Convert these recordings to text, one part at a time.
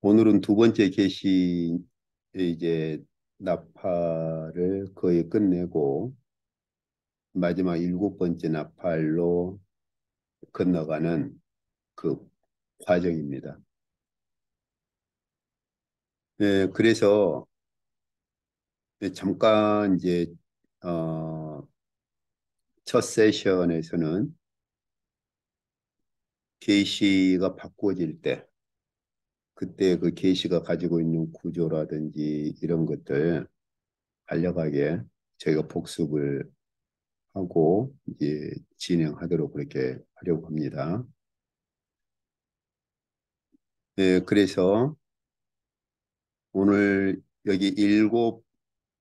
오늘은 두 번째 계시 이제 나팔을 거의 끝내고 마지막 일곱 번째 나팔로 건너가는 그 과정입니다. 그래서 잠깐 이제 어, 첫 세션에서는 계시가 바꾸어질 때 그때 그 계시가 가지고 있는 구조라든지 이런 것들 간략하게 저희가 복습을 하고 이제 진행하도록 그렇게 하려고 합니다. 그래서 오늘 여기 일곱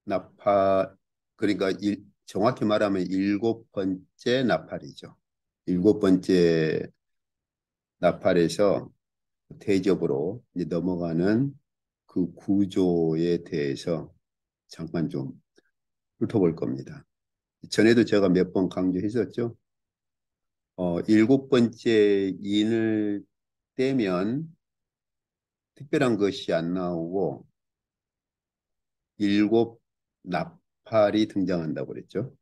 나팔, 그러니까 정확히 말하면 일곱 번째 나팔이죠. 일곱 번째 나팔에서 대접으로 이제 넘어가는 그 구조에 대해서 잠깐 좀 훑어볼 겁니다. 전에도 제가 몇 번 강조했었죠. 일곱 번째 인을 떼면 특별한 것이 안 나오고 일곱 나팔이 등장한다고 그랬죠.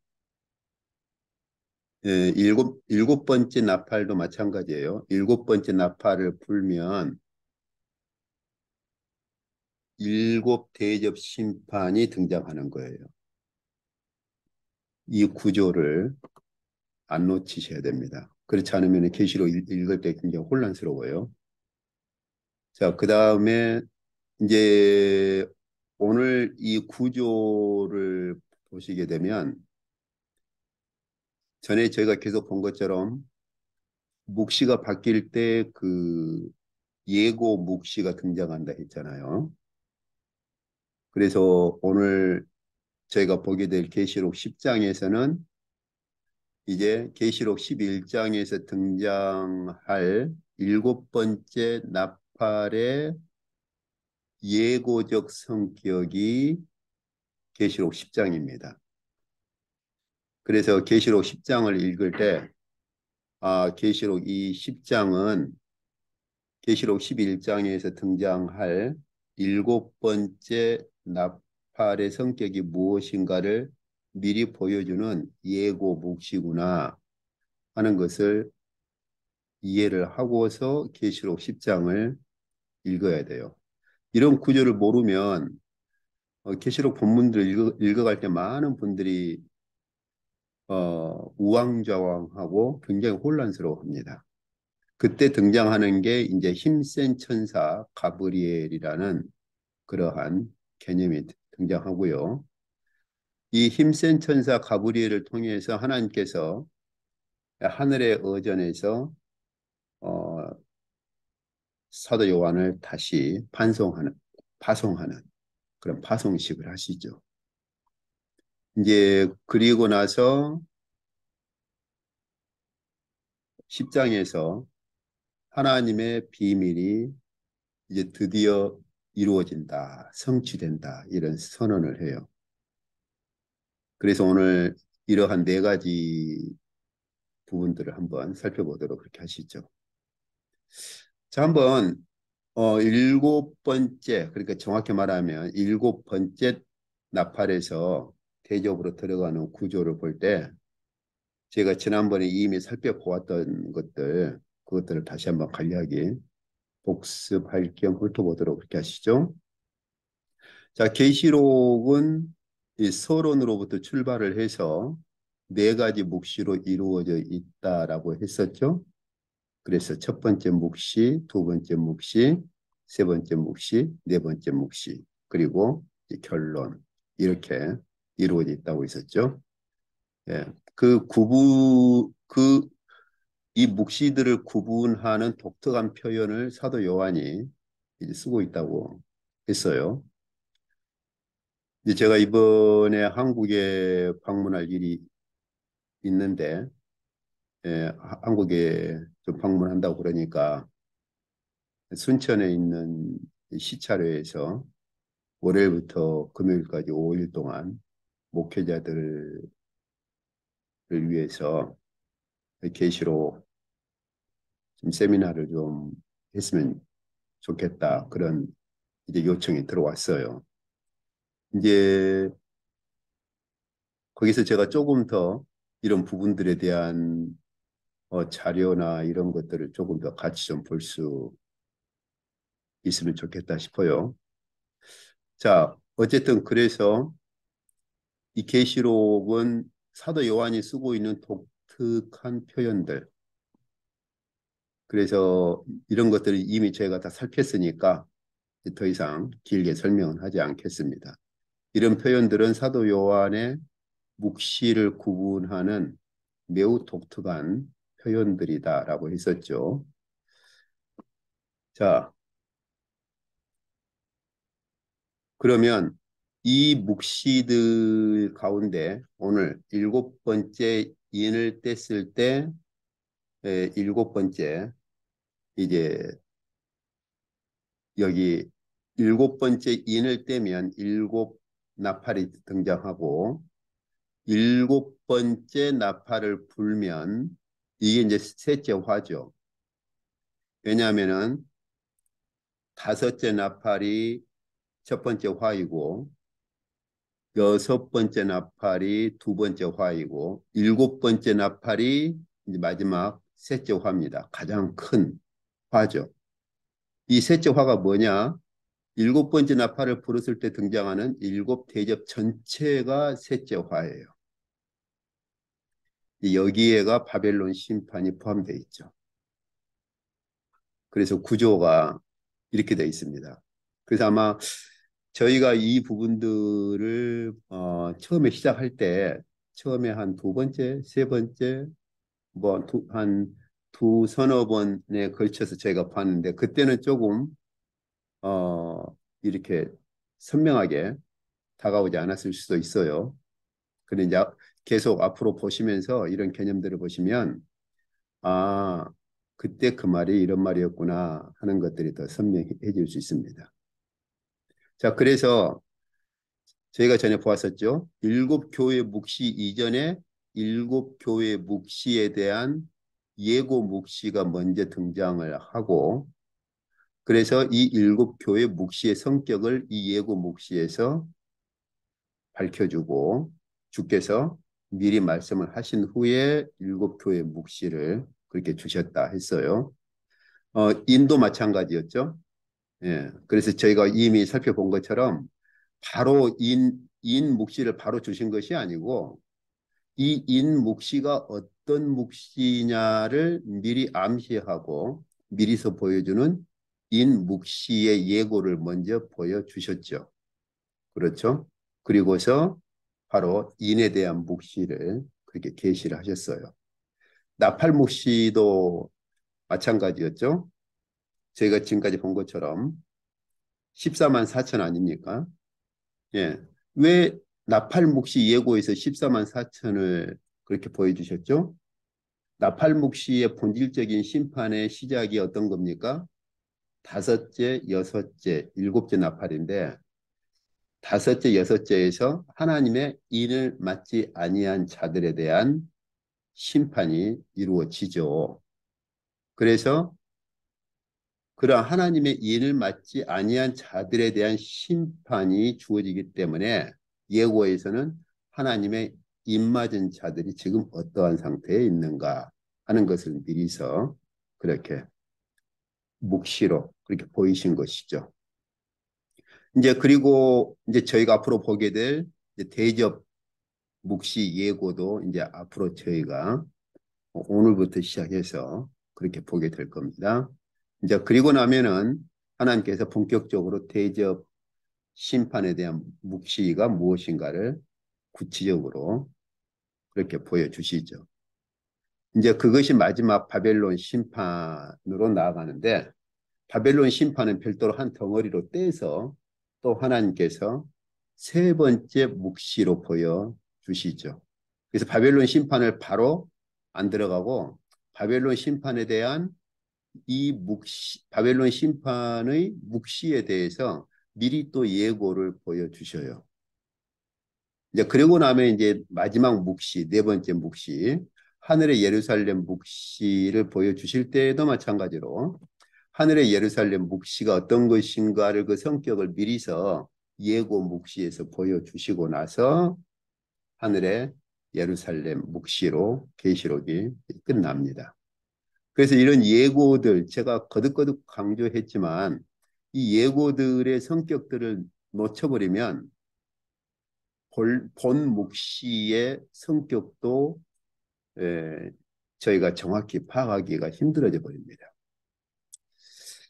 일곱 번째 나팔도 마찬가지예요. 일곱 번째 나팔을 불면 일곱 대접 심판이 등장하는 거예요. 이 구조를 안 놓치셔야 됩니다. 그렇지 않으면 계시록 읽을 때 굉장히 혼란스러워요. 자, 그 다음에 이제 오늘 이 구조를 보시게 되면 전에 저희가 계속 본 것처럼 묵시가 바뀔 때 그 예고 묵시가 등장한다 했잖아요. 그래서 오늘 저희가 보게 될 계시록 10장에서는 이제 계시록 11장에서 등장할 일곱 번째 나팔의 예고적 성격이 계시록 10장입니다. 그래서 계시록 10장을 읽을 때 계시록 이 10장은 계시록 11장에서 등장할 일곱 번째 나팔의 성격이 무엇인가를 미리 보여주는 예고 묵시구나 하는 것을 이해를 하고서 계시록 10장을 읽어야 돼요. 이런 구조를 모르면 계시록 본문들을 읽어갈 때 많은 분들이 우왕좌왕하고 굉장히 혼란스러워합니다. 그때 등장하는 게 이제 힘센 천사 가브리엘이라는 그러한 개념이 등장하고요. 이 힘센 천사 가브리엘을 통해서 하나님께서 하늘의 어전에서 어, 사도 요한을 다시 파송하는 그런 파송식을 하시죠. 이제 그리고 나서 10장에서 하나님의 비밀이 이제 드디어 이루어진다, 성취된다 이런 선언을 해요. 그래서 오늘 이러한 네 가지 부분들을 한번 살펴보도록 그렇게 하시죠. 자, 한번 일곱 번째, 그러니까 정확히 말하면 일곱 번째 나팔에서 대접으로 들어가는 구조를 볼 때 제가 지난번에 이미 살펴보았던 그것들을 다시 한번 간략히 복습할 겸 훑어보도록 그렇게 하시죠. 자, 계시록은 이 서론으로부터 출발을 해서 네 가지 묵시로 이루어져 있다라고 했었죠. 그래서 첫 번째 묵시, 두 번째 묵시, 세 번째 묵시, 네 번째 묵시, 그리고 결론 이렇게 이루어져 있다고 있었죠. 예, 이 묵시들을 구분하는 독특한 표현을 사도 요한이 이제 쓰고 있다고 했어요. 이제 제가 이번에 한국에 방문할 일이 있는데, 한국에 좀 방문한다고 그러니까 순천에 있는 시차로에서 월요일부터 금요일까지 5일 동안 목회자들을 위해서 계시로 좀 세미나를 좀 했으면 좋겠다. 그런 이제 요청이 들어왔어요. 이제 거기서 제가 조금 더 이런 부분들에 대한 자료나 이런 것들을 조금 더 같이 좀 볼 수 있으면 좋겠다 싶어요. 자, 어쨌든 그래서 이 계시록은 사도 요한이 쓰고 있는 독특한 표현들, 그래서 이런 것들을 이미 저희가 다 살폈으니까 더 이상 길게 설명은 하지 않겠습니다. 이런 표현들은 사도 요한의 묵시를 구분하는 매우 독특한 표현들이다라고 했었죠. 자, 그러면 이 묵시들 가운데 오늘 일곱 번째 인을 뗐을 때 일곱 번째 이제 여기 일곱 번째 인을 떼면 일곱 나팔이 등장하고 일곱 번째 나팔을 불면 이게 이제 셋째 화죠. 왜냐하면은 다섯째 나팔이 첫 번째 화이고 여섯 번째 나팔이 두 번째 화이고 일곱 번째 나팔이 이제 마지막 셋째 화입니다. 가장 큰 화죠. 이 셋째 화가 뭐냐? 일곱 번째 나팔을 불었을 때 등장하는 일곱 대접 전체가 셋째 화예요. 여기에가 바벨론 심판이 포함되어 있죠. 그래서 구조가 이렇게 되어 있습니다. 그래서 아마 저희가 이 부분들을 처음에 시작할 때 처음에 한 두 번째, 세 번째, 뭐 한 두 서너 번에 걸쳐서 저희가 봤는데 그때는 조금 어, 이렇게 선명하게 다가오지 않았을 수도 있어요. 근데 이제 계속 앞으로 보시면서 이런 개념들을 보시면 아, 그때 그 말이 이런 말이었구나 하는 것들이 더 선명해질 수 있습니다. 자, 그래서 저희가 전에 보았었죠. 일곱 교회 묵시 이전에 일곱 교회 묵시에 대한 예고 묵시가 먼저 등장을 하고 그래서 이 일곱 교회 묵시의 성격을 이 예고 묵시에서 밝혀주고 주께서 미리 말씀을 하신 후에 일곱 교회 묵시를 그렇게 주셨다 했어요. 인도 마찬가지였죠. 예, 그래서 저희가 이미 살펴본 것처럼 바로 인 묵시를 바로 주신 것이 아니고 이 인 묵시가 어떤 묵시냐를 미리 암시하고 미리서 보여주는 인 묵시의 예고를 먼저 보여주셨죠. 그렇죠? 그리고서 바로 인에 대한 묵시를 그렇게 계시를 하셨어요. 나팔 묵시도 마찬가지였죠. 저희가 지금까지 본 것처럼 14만 4천 아닙니까? 예. 왜 나팔묵시 예고에서 14만 4천을 그렇게 보여주셨죠? 나팔묵시의 본질적인 심판의 시작이 어떤 겁니까? 다섯째, 여섯째, 일곱째 나팔인데 다섯째, 여섯째에서 하나님의 인을 맞지 아니한 자들에 대한 심판이 이루어지죠. 그래서 그러한 하나님의 인을 맞지 아니한 자들에 대한 심판이 주어지기 때문에 예고에서는 하나님의 입맞은 자들이 지금 어떠한 상태에 있는가 하는 것을 미리서 그렇게 묵시로 그렇게 보이신 것이죠. 이제 그리고 이제 저희가 앞으로 보게 될 대접 묵시 예고도 이제 앞으로 저희가 오늘부터 시작해서 그렇게 보게 될 겁니다. 이제 그리고 나면은 하나님께서 본격적으로 대접 심판에 대한 묵시가 무엇인가를 구체적으로 그렇게 보여주시죠. 이제 그것이 마지막 바벨론 심판으로 나아가는데 바벨론 심판은 별도로 한 덩어리로 떼서 또 하나님께서 세 번째 묵시로 보여주시죠. 그래서 바벨론 심판을 바로 안 들어가고 바벨론 심판에 대한 이 바벨론 심판의 묵시에 대해서 미리 또 예고를 보여주셔요. 이제 그러고 나면 이제 마지막 묵시, 네 번째 묵시, 하늘의 예루살렘 묵시를 보여주실 때에도 마찬가지로 하늘의 예루살렘 묵시가 어떤 것인가를 그 성격을 미리서 예고 묵시에서 보여주시고 나서 하늘의 예루살렘 묵시로 계시록이 끝납니다. 그래서 이런 예고들 제가 거듭거듭 강조했지만 이 예고들의 성격들을 놓쳐버리면 본 묵시의 성격도 저희가 정확히 파악하기가 힘들어져 버립니다.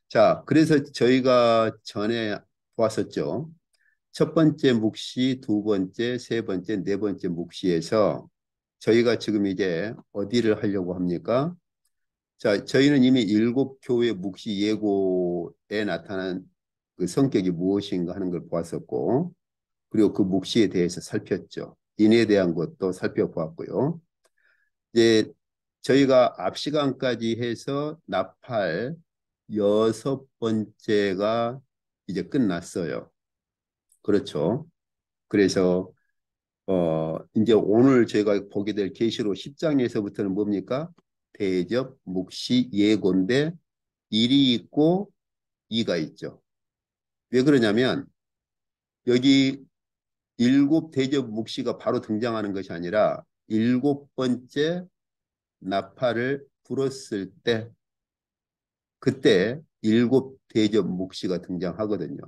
자, 그래서 저희가 전에 보았었죠. 첫 번째 묵시, 두 번째, 세 번째, 네 번째 묵시에서 저희가 지금 이제 어디를 하려고 합니까? 자, 저희는 이미 일곱 교회 묵시 예고에 나타난 그 성격이 무엇인가 하는 걸 보았었고, 그리고 그 묵시에 대해서 살폈죠. 인에 대한 것도 살펴보았고요. 이제 저희가 앞 시간까지 해서 나팔 여섯 번째가 이제 끝났어요. 그렇죠. 그래서 이제 오늘 저희가 보게 될 계시록 10장에서부터는 뭡니까? 대접, 묵시, 예고인데 1이 있고 2가 있죠. 왜 그러냐면 여기 일곱 대접 묵시가 바로 등장하는 것이 아니라 일곱 번째 나팔을 불었을 때 그때 일곱 대접 묵시가 등장하거든요.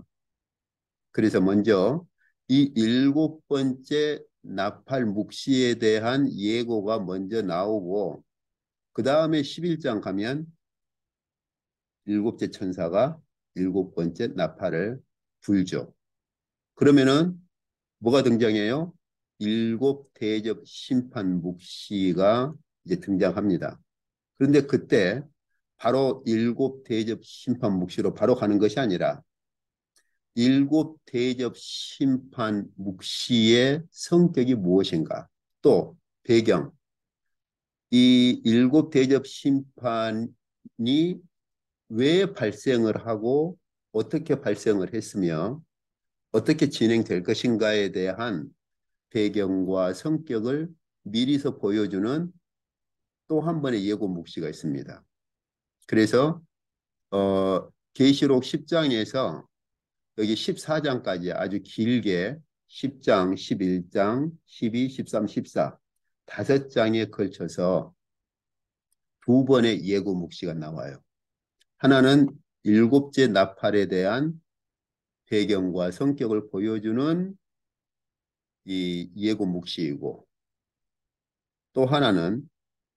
그래서 먼저 이 일곱 번째 나팔 묵시에 대한 예고가 먼저 나오고 그 다음에 11장 가면 일곱째 천사가 일곱 번째 나팔을 불죠. 그러면은 뭐가 등장해요? 일곱 대접 심판 묵시가 이제 등장합니다. 그런데 그때 바로 일곱 대접 심판 묵시로 바로 가는 것이 아니라 일곱 대접 심판 묵시의 성격이 무엇인가? 또 배경, 이 일곱 대접 심판이 왜 발생을 하고 어떻게 발생을 했으며 어떻게 진행될 것인가에 대한 배경과 성격을 미리서 보여주는 또 한 번의 예고 묵시가 있습니다. 그래서 계시록 10장에서 여기 14장까지 아주 길게 10장, 11장, 12, 13, 14 다섯 장에 걸쳐서 두 번의 예고 묵시가 나와요. 하나는 일곱째 나팔에 대한 배경과 성격을 보여주는 이 예고 묵시이고 또 하나는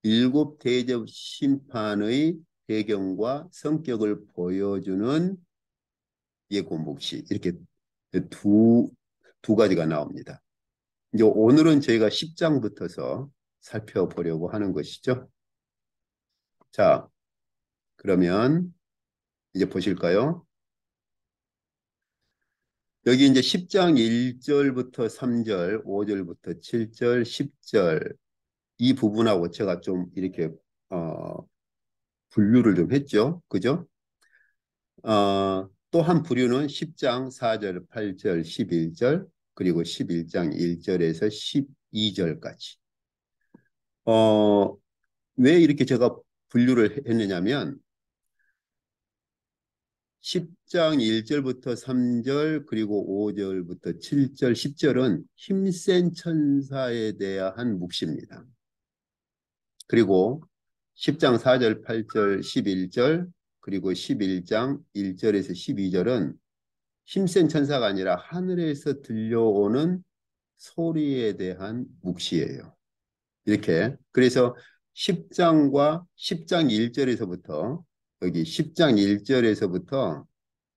일곱 대접 심판의 배경과 성격을 보여주는 예고 묵시 이렇게 두, 두 가지가 나옵니다. 이제 오늘은 저희가 10장부터서 살펴보려고 하는 것이죠. 자, 그러면 이제 보실까요? 여기 이제 10장 1절부터 3절, 5절부터 7절, 10절 이 부분하고 제가 좀 이렇게 분류를 좀 했죠. 그죠? 또 한 부류는 10장 4절, 8절, 11절 그리고 11장 1절에서 12절까지. 왜 이렇게 제가 분류를 했느냐면 10장 1절부터 3절 그리고 5절부터 7절, 10절은 힘센 천사에 대한 묵시입니다. 그리고 10장 4절, 8절, 11절 그리고 11장 1절에서 12절은 힘센 천사가 아니라 하늘에서 들려오는 소리에 대한 묵시예요. 이렇게 그래서 10장과 10장 1절에서부터 여기 10장 1절에서부터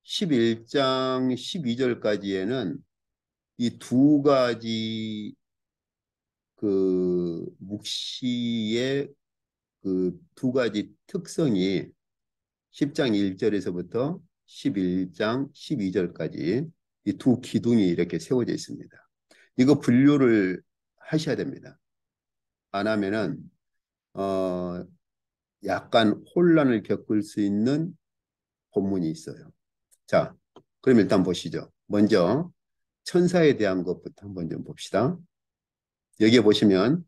11장 12절까지에는 이 두 가지 그 묵시의 그 두 가지 특성이 10장 1절에서부터 11장 12절까지 이 두 기둥이 이렇게 세워져 있습니다. 이거 분류를 하셔야 됩니다. 안 하면은 약간 혼란을 겪을 수 있는 본문이 있어요. 자, 그럼 일단 보시죠. 먼저 천사에 대한 것부터 한번 좀 봅시다. 여기에 보시면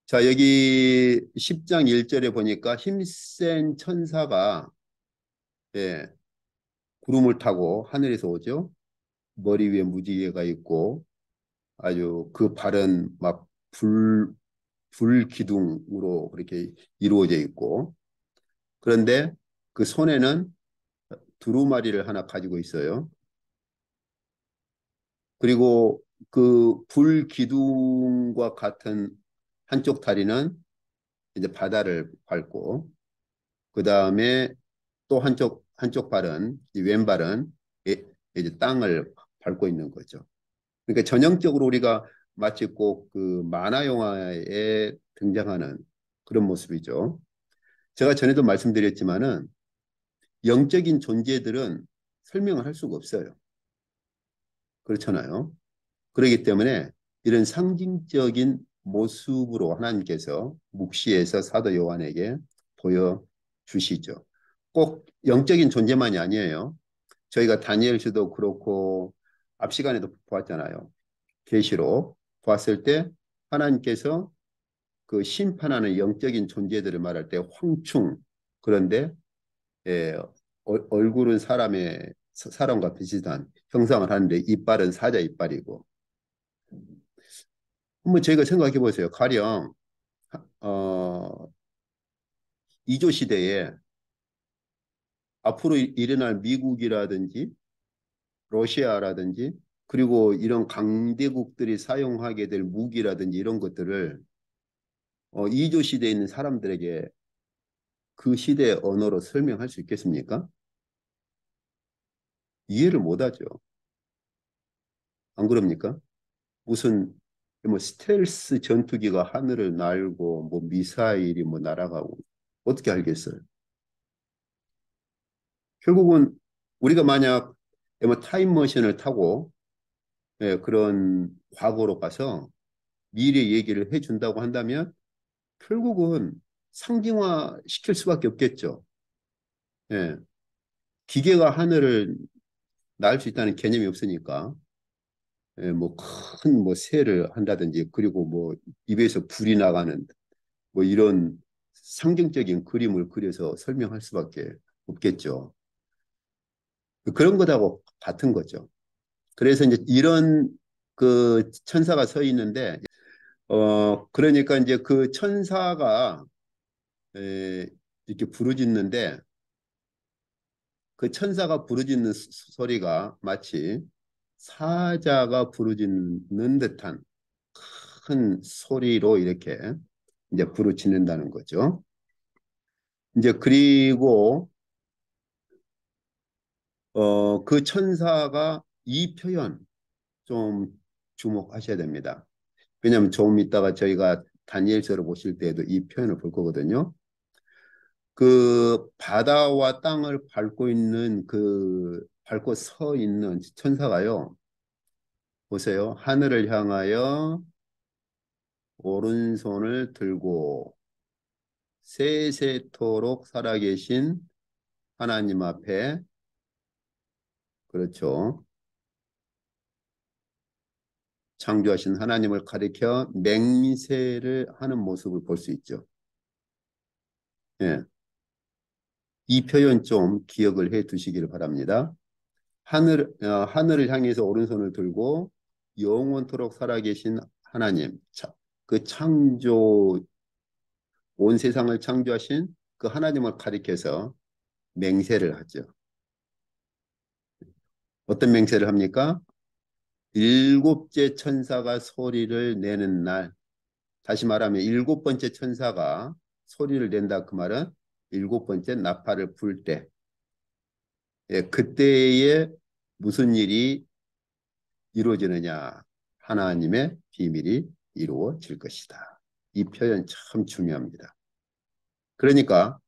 자, 여기 10장 1절에 보니까 힘센 천사가 예, 구름을 타고 하늘에서 오죠. 머리 위에 무지개가 있고 아주 그 발은 막 불기둥으로 그렇게 이루어져 있고 그런데 그 손에는 두루마리를 하나 가지고 있어요. 그리고 그 불기둥과 같은 한쪽 다리는 이제 바다를 밟고 그 다음에 또 한쪽 발은 이 왼발은 이제 땅을 밟고 있는 거죠. 그러니까 전형적으로 우리가 마치 꼭 그 만화 영화에 등장하는 그런 모습이죠. 제가 전에도 말씀드렸지만은 영적인 존재들은 설명을 할 수가 없어요. 그렇잖아요. 그렇기 때문에 이런 상징적인 모습으로 하나님께서 묵시에서 사도 요한에게 보여주시죠. 꼭 영적인 존재만이 아니에요. 저희가 다니엘서도 그렇고 앞 시간에도 보았잖아요. 계시록 보았을 때 하나님께서 그 심판하는 영적인 존재들을 말할 때 황충 그런데 예, 얼굴은 사람과 비슷한 형상을 하는데 이빨은 사자 이빨이고 한번 저희가 생각해 보세요. 가령 어, 이조 시대에 앞으로 일어날 미국이라든지 러시아라든지 그리고 이런 강대국들이 사용하게 될 무기라든지 이런 것들을 이조 시대에 있는 사람들에게 그 시대의 언어로 설명할 수 있겠습니까? 이해를 못하죠. 안 그럽니까? 무슨 뭐 스텔스 전투기가 하늘을 날고 뭐 미사일이 뭐 날아가고 어떻게 알겠어요? 결국은 우리가 만약 뭐 타임머신을 타고 그런 과거로 가서 미래 얘기를 해준다고 한다면 결국은 상징화 시킬 수밖에 없겠죠. 예, 기계가 하늘을 날 수 있다는 개념이 없으니까 뭐큰뭐 새를 한다든지 그리고 뭐 입에서 불이 나가는 뭐 이런 상징적인 그림을 그려서 설명할 수밖에 없겠죠. 그런 것하고 같은 거죠. 그래서 이제 이런 그 천사가 서 있는데 그러니까 이제 그 천사가 이렇게 부르짖는데 그 천사가 부르짖는 소리가 마치 사자가 부르짖는 듯한 큰 소리로 이렇게 이제 부르짖는다는 거죠. 이제 그리고 그 천사가 이 표현 좀 주목하셔야 됩니다. 왜냐하면 조금 있다가 저희가 다니엘서를 보실 때에도 이 표현을 볼 거거든요. 그 바다와 땅을 밟고 있는 그 밟고 서 있는 천사가요. 보세요. 하늘을 향하여 오른손을 들고 세세토록 살아계신 하나님 앞에 그렇죠. 창조하신 하나님을 가리켜 맹세를 하는 모습을 볼 수 있죠. 예. 이 표현 좀 기억을 해 두시기를 바랍니다. 하늘을 향해서 오른손을 들고 영원토록 살아계신 하나님, 그 온 세상을 창조하신 그 하나님을 가리켜서 맹세를 하죠. 어떤 맹세를 합니까? 일곱째 천사가 소리를 내는 날, 다시 말하면 일곱 번째 천사가 소리를 낸다 그 말은 일곱 번째 나팔을 불 때, 그때에 무슨 일이 이루어지느냐? 하나님의 비밀이 이루어질 것이다. 이 표현 참 중요합니다. 그러니까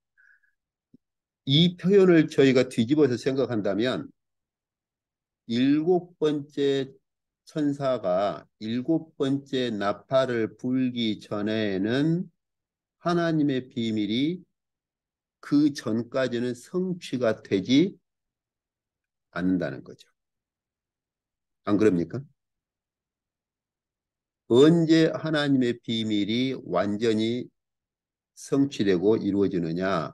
이 표현을 저희가 뒤집어서 생각한다면 일곱 번째 천사가 일곱 번째 나팔을 불기 전에는 하나님의 비밀이 그 전까지는 성취가 되지 않는다는 거죠. 안 그럽니까? 언제 하나님의 비밀이 완전히 성취되고 이루어지느냐?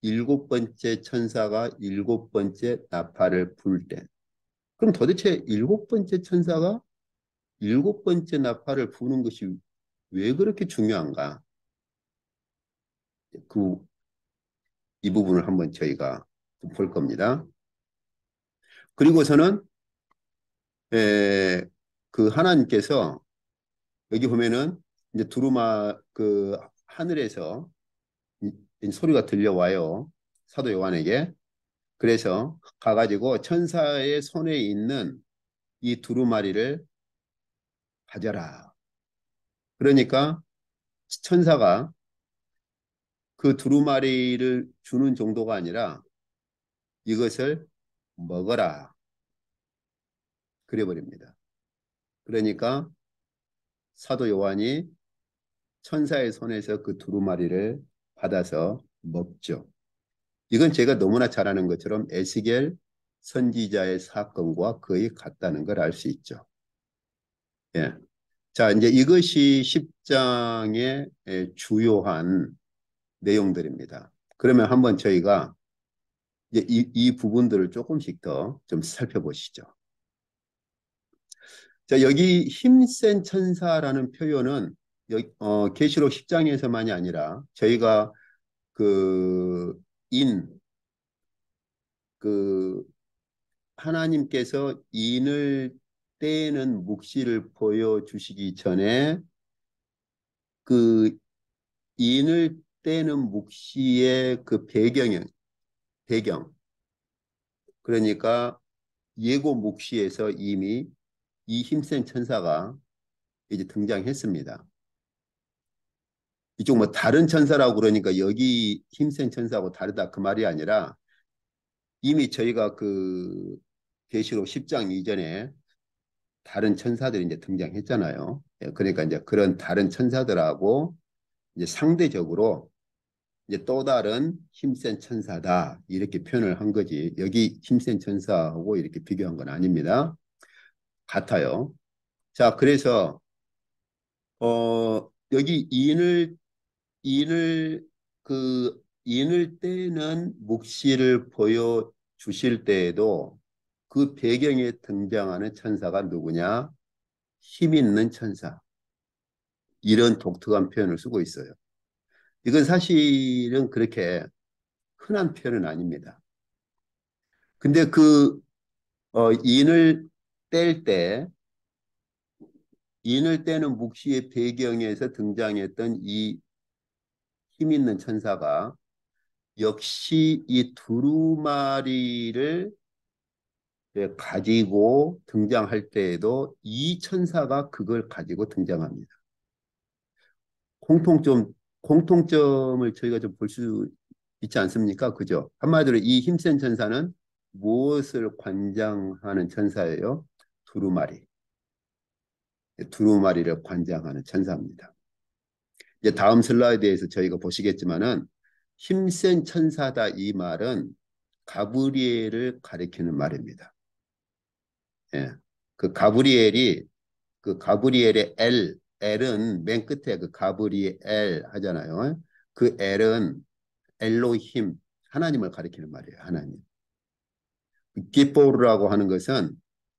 일곱 번째 천사가 일곱 번째 나팔을 불 때. 그럼 도대체 일곱 번째 천사가 일곱 번째 나팔을 부는 것이 왜 그렇게 중요한가? 그, 이 부분을 한번 저희가 볼 겁니다. 그리고서는, 에, 그 하나님께서 여기 보면은 이제 두루마 그 하늘에서 이 소리가 들려와요. 사도 요한에게. 그래서 가가지고 천사의 손에 있는 이 두루마리를 가져라. 그러니까 천사가 그 두루마리를 주는 정도가 아니라 이것을 먹어라. 그래버립니다. 그러니까 사도 요한이 천사의 손에서 그 두루마리를 받아서 먹죠. 이건 제가 너무나 잘 아는 것처럼 에스겔 선지자의 사건과 거의 같다는 걸 알 수 있죠. 예. 자, 이제 이것이 10장의 주요한 내용들입니다. 그러면 한번 저희가 이제 이 부분들을 조금씩 더 좀 살펴보시죠. 자, 여기 힘센 천사라는 표현은 계시록 10장에서만이 아니라 저희가 그 인, 그 하나님께서 인을 떼는 묵시를 보여주시기 전에 그 인을 떼는 묵시의 그 배경, 그러니까 예고 묵시에서 이미 이 힘센 천사가 이제 등장했습니다. 이쪽 뭐 다른 천사라고 그러니까 여기 힘센 천사하고 다르다 그 말이 아니라 이미 저희가 그 계시록 10장 이전에 다른 천사들이 이제 등장했잖아요. 예, 그러니까 이제 그런 다른 천사들하고 이제 상대적으로 이제 또 다른 힘센 천사다 이렇게 표현을 한 거지. 여기 힘센 천사하고 이렇게 비교한 건 아닙니다. 같아요. 자, 그래서 여기 인을 인을 떼는 묵시를 보여 주실 때에도 그 배경에 등장하는 천사가 누구냐? 힘 있는 천사. 이런 독특한 표현을 쓰고 있어요. 이건 사실은 그렇게 흔한 표현은 아닙니다. 근데 인을 뗄 때, 인을 떼는 묵시의 배경에서 등장했던 이 힘 있는 천사가 역시 이 두루마리를 가지고 등장할 때에도 이 천사가 그걸 가지고 등장합니다. 공통점을 저희가 좀 볼 수 있지 않습니까? 그죠? 한마디로 이 힘센 천사는 무엇을 관장하는 천사예요? 두루마리. 두루마리를 관장하는 천사입니다. 이제 다음 슬라이드에서 저희가 보시겠지만은 힘센 천사다 이 말은 가브리엘을 가리키는 말입니다. 예. 그 가브리엘이 그 가브리엘의 L은 맨 끝에 그 가브리엘 하잖아요. 그 L은 엘로힘, 하나님을 가리키는 말이에요. 하나님. 기포르라고 하는 것은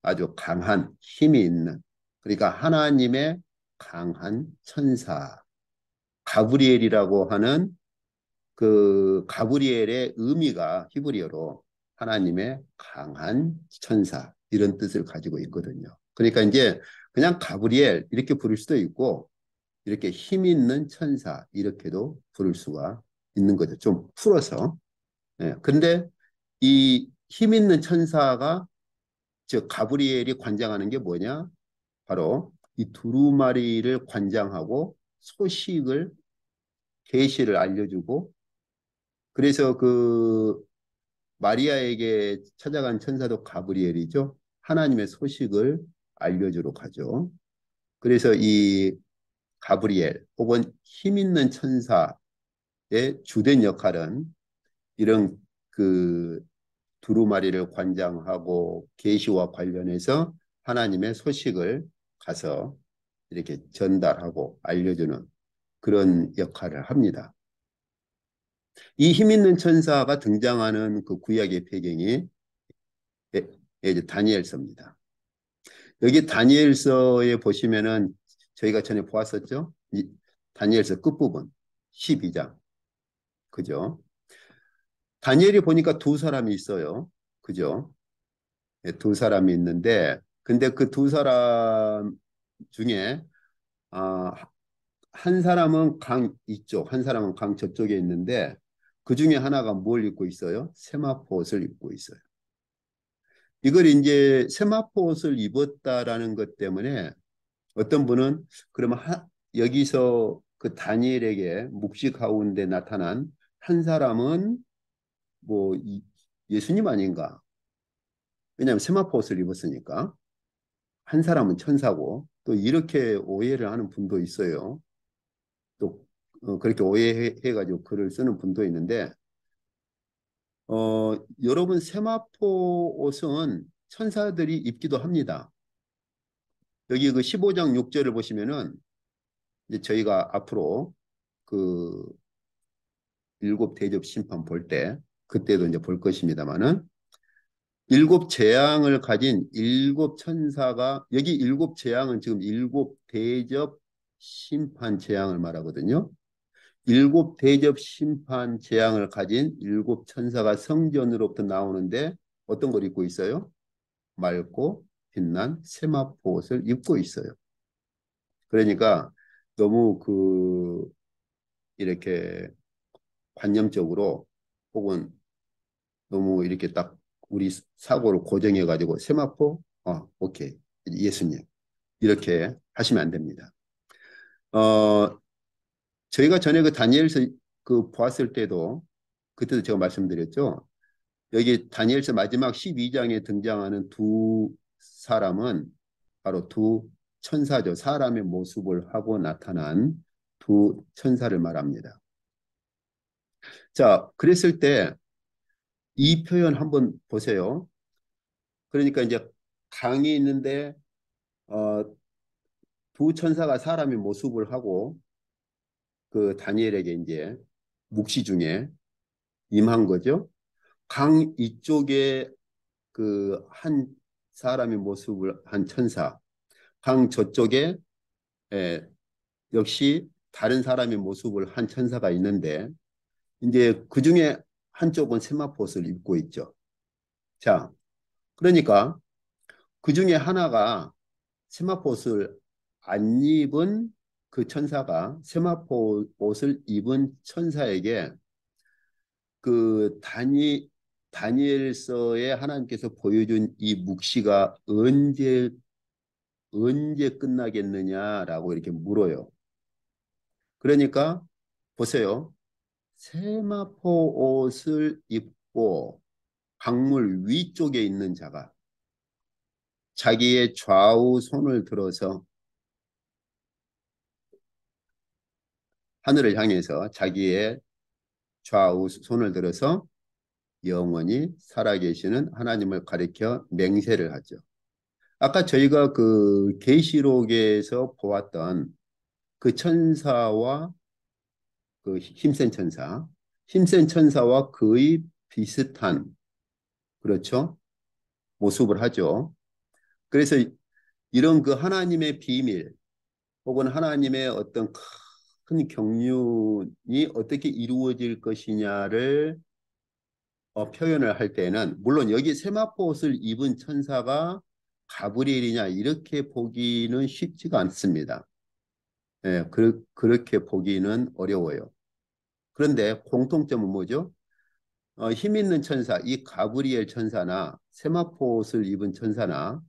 아주 강한 힘이 있는, 그러니까 하나님의 강한 천사. 가브리엘이라고 하는 그 가브리엘의 의미가 히브리어로 하나님의 강한 천사 이런 뜻을 가지고 있거든요. 그러니까 이제 그냥 가브리엘 이렇게 부를 수도 있고 이렇게 힘 있는 천사 이렇게도 부를 수가 있는 거죠. 좀 풀어서. 예. 근데 이 힘 있는 천사가 즉 가브리엘이 관장하는 게 뭐냐? 바로 이 두루마리를 관장하고 소식을 계시를 알려주고 그래서 그 마리아에게 찾아간 천사도 가브리엘이죠. 하나님의 소식을 알려주러 가죠. 그래서 이 가브리엘 혹은 힘 있는 천사의 주된 역할은 이런 그 두루마리를 관장하고 계시와 관련해서 하나님의 소식을 가서 이렇게 전달하고 알려주는 그런 역할을 합니다. 이 힘 있는 천사가 등장하는 그 구약의 배경이 이제 다니엘서입니다. 여기 다니엘서에 보시면은 저희가 전에 보았었죠? 이 다니엘서 끝부분 12장. 그죠? 다니엘이 보니까 두 사람이 있어요. 그죠? 예, 두 사람이 있는데 근데 그 두 사람 중에 아, 한 사람은 강 이쪽, 한 사람은 강 저쪽에 있는데 그 중에 하나가 뭘 입고 있어요? 세마포 옷을 입고 있어요. 이걸 이제 세마포 옷을 입었다라는 것 때문에 어떤 분은 그러면 여기서 그 다니엘에게 묵시 가운데 나타난 한 사람은 뭐 예수님 아닌가? 왜냐하면 세마포 옷을 입었으니까 한 사람은 천사고 또 이렇게 오해를 하는 분도 있어요. 또 그렇게 오해해가지고 글을 쓰는 분도 있는데 여러분 세마포 옷은 천사들이 입기도 합니다. 여기 그 15장 6절을 보시면은 이제 저희가 앞으로 그 일곱 대접 심판 볼 때 그때도 이제 볼 것입니다만은 일곱 재앙을 가진 일곱 천사가 여기 일곱 재앙은 지금 일곱 대접 심판 재앙을 말하거든요. 일곱 대접 심판 재앙을 가진 일곱 천사가 성전으로부터 나오는데 어떤 걸 입고 있어요? 맑고 빛난 세마포 옷을 입고 있어요. 그러니까 너무 이렇게 관념적으로 혹은 너무 이렇게 딱 우리 사고를 고정해 가지고 세마포 오케이 예수님 이렇게 하시면 안 됩니다. 어 저희가 전에 그 다니엘서 그 보았을 때도 그때도 제가 말씀드렸죠. 여기 다니엘서 마지막 12장에 등장하는 두 사람은 바로 두 천사죠. 사람의 모습을 하고 나타난 두 천사를 말합니다. 자, 그랬을 때 이 표현 한번 보세요. 그러니까 이제 강이 있는데 어, 두 천사가 사람의 모습을 하고 그 다니엘에게 이제 묵시 중에 임한 거죠. 강 이쪽에 그 한 사람의 모습을 한 천사, 강 저쪽에 예, 역시 다른 사람의 모습을 한 천사가 있는데 이제 그 중에 한쪽은 세마포옷을 입고 있죠. 자, 그러니까 그 중에 하나가 세마포옷을 안 입은 그 천사가 세마포 옷을 입은 천사에게 그 다니엘서에 하나님께서 보여준 이 묵시가 언제 끝나겠느냐라고 이렇게 물어요. 그러니까 보세요. 세마포 옷을 입고 강물 위쪽에 있는 자가 자기의 좌우 손을 들어서 하늘을 향해서 자기의 좌우 손을 들어서 영원히 살아계시는 하나님을 가리켜 맹세를 하죠. 아까 저희가 그 계시록에서 보았던 그 천사와 그 힘센 천사와 거의 비슷한 그렇죠? 모습을 하죠. 그래서 이런 그 하나님의 비밀 혹은 하나님의 어떤 큰 경륜이 어떻게 이루어질 것이냐를 표현을 할 때는 물론 여기 세마포 옷을 입은 천사가 가브리엘이냐 이렇게 보기는 쉽지가 않습니다. 예, 그렇게 보기는 어려워요. 그런데 공통점은 뭐죠? 힘 있는 천사, 이 가브리엘 천사나 세마포 옷을 입은 천사나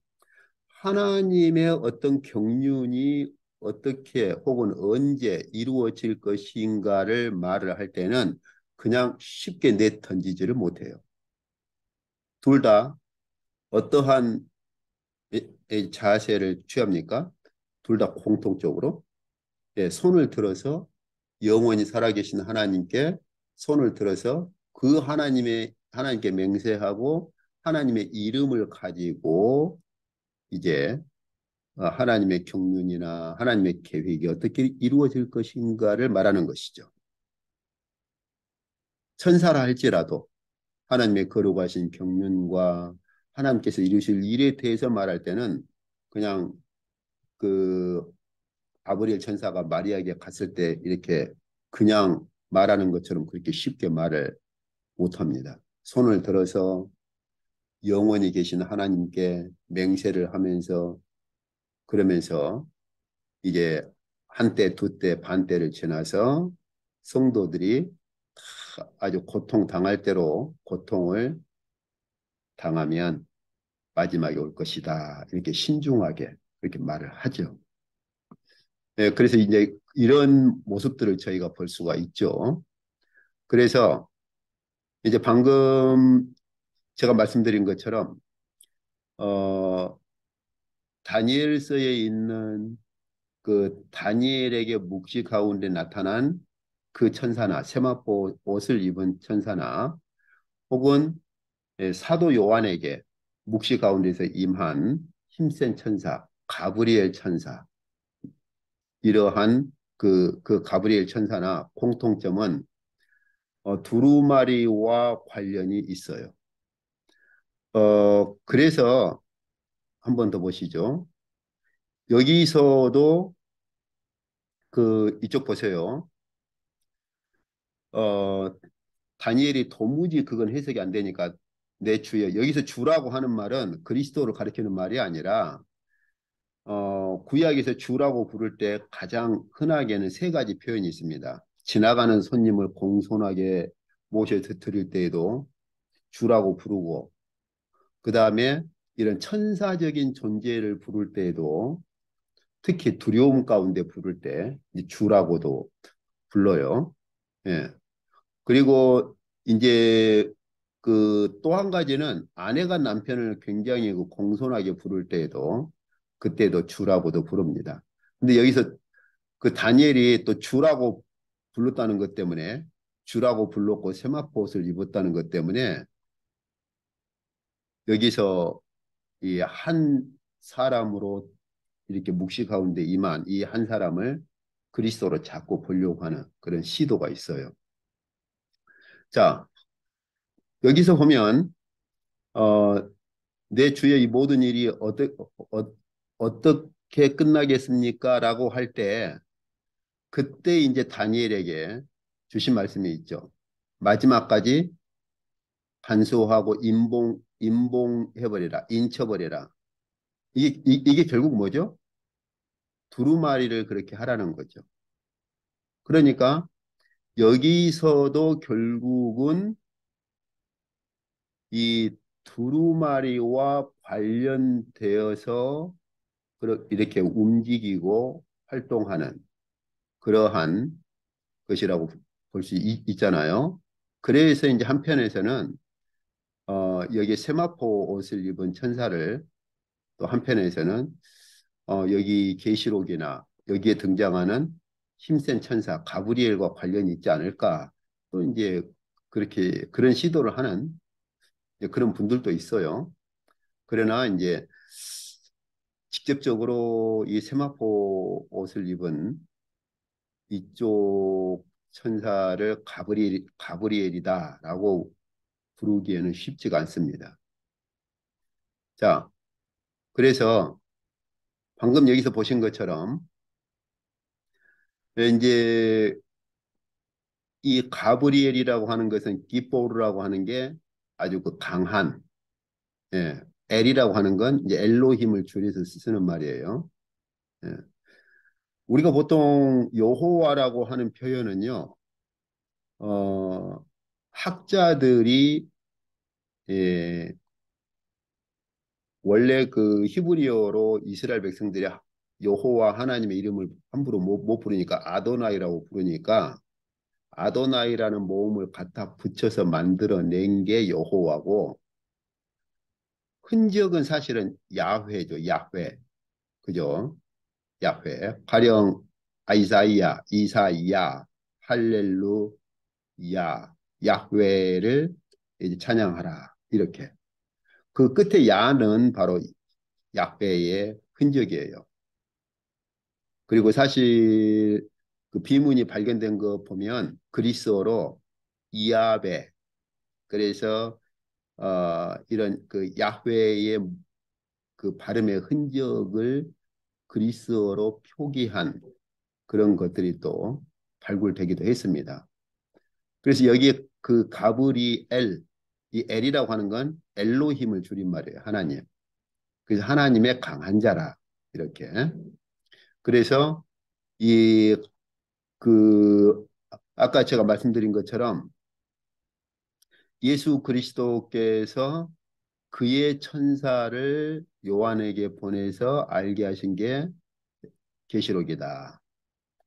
하나님의 어떤 경륜이 어떻게 혹은 언제 이루어질 것인가를 말을 할 때는 그냥 쉽게 내던지지를 못해요. 둘 다 어떠한 자세를 취합니까? 둘 다 공통적으로 예, 손을 들어서 영원히 살아계신 하나님께 손을 들어서 그 하나님께 맹세하고 하나님의 이름을 가지고 이제 하나님의 경륜이나 하나님의 계획이 어떻게 이루어질 것인가를 말하는 것이죠. 천사라 할지라도 하나님의 거룩하신 경륜과 하나님께서 이루실 일에 대해서 말할 때는 그냥 그 가브리엘 천사가 마리아에게 갔을 때 이렇게 그냥 말하는 것처럼 그렇게 쉽게 말을 못합니다. 손을 들어서 영원히 계신 하나님께 맹세를 하면서 그러면서 이제 한때, 두때, 반때를 지나서 성도들이 아주 고통 당할 대로 고통을 당하면 마지막에 올 것이다. 이렇게 신중하게 그렇게 말을 하죠. 네, 그래서 이제 이런 모습들을 저희가 볼 수가 있죠. 그래서 이제 방금 제가 말씀드린 것처럼 어, 다니엘서에 있는 그 다니엘에게 묵시 가운데 나타난 그 천사나 세마포 옷을 입은 천사나 혹은 사도 요한에게 묵시 가운데서 임한 힘센 천사 가브리엘 천사 이러한 그 가브리엘 천사나 공통점은 두루마리와 관련이 있어요. 그래서 한 번 더 보시죠. 여기서도 그 이쪽 보세요. 어, 다니엘이 도무지 그건 해석이 안 되니까 내 주여 여기서 주라고 하는 말은 그리스도를 가리키는 말이 아니라 구약에서 주라고 부를 때 가장 흔하게는 세 가지 표현이 있습니다. 지나가는 손님을 공손하게 모셔서 드릴 때에도 주라고 부르고 그 다음에 이런 천사적인 존재를 부를 때에도 특히 두려움 가운데 부를 때 주라고도 불러요. 예. 그리고 이제 그 또 한 가지는 아내가 남편을 굉장히 그 공손하게 부를 때에도 그때도 주라고도 부릅니다. 근데 여기서 그 다니엘이 또 주라고 불렀다는 것 때문에 주라고 불렀고 세마포 옷을 입었다는 것 때문에 여기서 이 한 사람으로 이렇게 묵시 가운데 임한 이 한 사람을 그리스도로 자꾸 보려고 하는 그런 시도가 있어요. 자, 여기서 보면 어, 내 주의 이 모든 일이 어떻게 끝나겠습니까? 라고 할 때 그때 이제 다니엘에게 주신 말씀이 있죠. 마지막까지 간수하고 임봉해버리라, 인쳐버리라. 이게 결국 뭐죠? 두루마리를 그렇게 하라는 거죠. 그러니까 여기서도 결국은 이 두루마리와 관련되어서 이렇게 움직이고 활동하는 그러한 것이라고 볼 수 있잖아요. 그래서 이제 한편에서는 여기 세마포 옷을 입은 천사를 또 한편에서는 여기 계시록이나 여기에 등장하는 힘센 천사 가브리엘과 관련이 있지 않을까 또 이제 그렇게 그런 시도를 하는 그런 분들도 있어요. 그러나 이제 직접적으로 이 세마포 옷을 입은 이쪽 천사를 가브리엘이다라고 부르기에는 쉽지가 않습니다. 자, 그래서 방금 여기서 보신 것처럼 이제 이 가브리엘이라고 하는 것은 기포르라고 하는 게 아주 그 강한 예, 엘이라고 하는 건 이제 엘로힘을 줄여서 쓰는 말이에요. 예. 우리가 보통 여호와라고 하는 표현은요, 어, 학자들이 예, 원래 그 히브리어로 이스라엘 백성들이 여호와 하나님의 이름을 함부로 못 부르니까 아도나이라고 부르니까 아도나이라는 모음을 갖다 붙여서 만들어낸 게 여호와고 흔적은 사실은 야훼죠. 야훼. 그죠? 야훼. 가령 아이사이야, 이사이야, 할렐루야, 야훼를 이제 찬양하라. 이렇게. 그 끝에 야는 바로 야훼의 흔적이에요. 그리고 사실 그 비문이 발견된 거 보면 그리스어로 이아베. 그래서 이런 그 야훼의 그 발음의 흔적을 그리스어로 표기한 그런 것들이 또 발굴되기도 했습니다. 그래서 여기에 그 가브리엘, 이 엘이라고 하는 건 엘로힘을 줄임말이에요. 하나님. 그래서 하나님의 강한 자라 이렇게. 그래서 이 그 아까 제가 말씀드린 것처럼 예수 그리스도께서 그의 천사를 요한에게 보내서 알게 하신 게 계시록이다.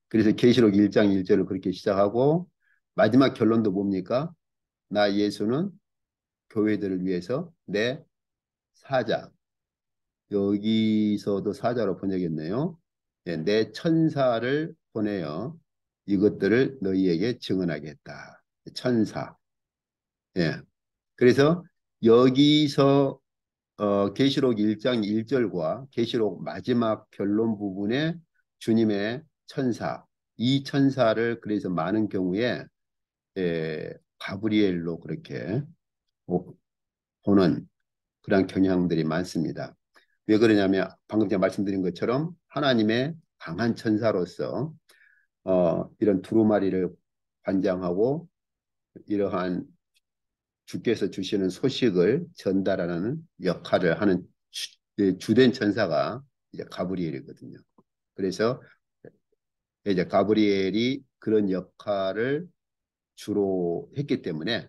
그래서 계시록 1장 1절을 그렇게 시작하고 마지막 결론도 뭡니까? 나 예수는 교회들을 위해서 내 사자. 여기서도 사자로 번역했네요. 예, 내 천사를 보내어 이것들을 너희에게 증언하겠다. 천사. 예. 그래서 여기서 계시록 1장 1절과 계시록 마지막 결론 부분에 주님의 천사, 이 천사를 그래서 많은 경우에 가브리엘로 그렇게 보는 그런 경향들이 많습니다. 왜 그러냐면 방금 제가 말씀드린 것처럼 하나님의 강한 천사로서 이런 두루마리를 관장하고 이러한 주께서 주시는 소식을 전달하는 역할을 하는 주된 천사가 이제 가브리엘이거든요. 그래서 이제 가브리엘이 그런 역할을 주로 했기 때문에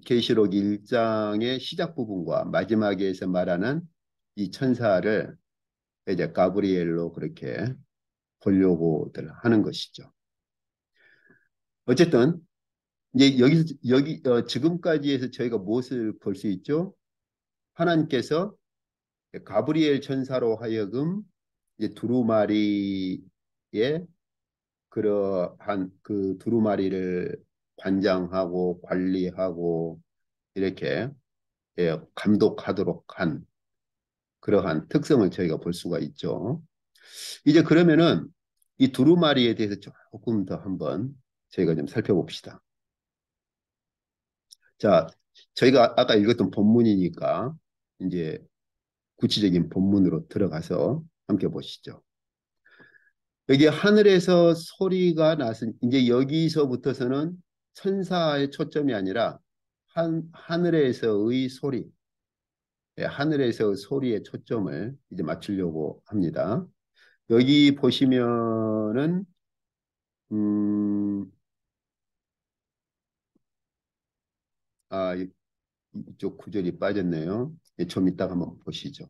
계시록 1장의 시작 부분과 마지막에서 말하는 이 천사를 이제 가브리엘로 그렇게 보려고들 하는 것이죠. 어쨌든 이제 여기 지금까지 해서 저희가 무엇을 볼 수 있죠? 하나님께서 가브리엘 천사로 하여금 이제 두루마리의 그러한 그 두루마리를 관장하고 관리하고 이렇게 감독하도록 한 그러한 특성을 저희가 볼 수가 있죠. 이제 그러면은 이 두루마리에 대해서 조금 더 한번 저희가 좀 살펴봅시다. 자, 저희가 아까 읽었던 본문이니까 이제 구체적인 본문으로 들어가서 함께 보시죠. 여기 하늘에서 소리가 났은 이제 여기서부터서는 천사의 초점이 아니라 하늘에서의 소리, 하늘에서 소리의 초점을 이제 맞추려고 합니다. 여기 보시면은 음, 아, 이쪽 구절이 빠졌네요. 좀 이따가 한번 보시죠.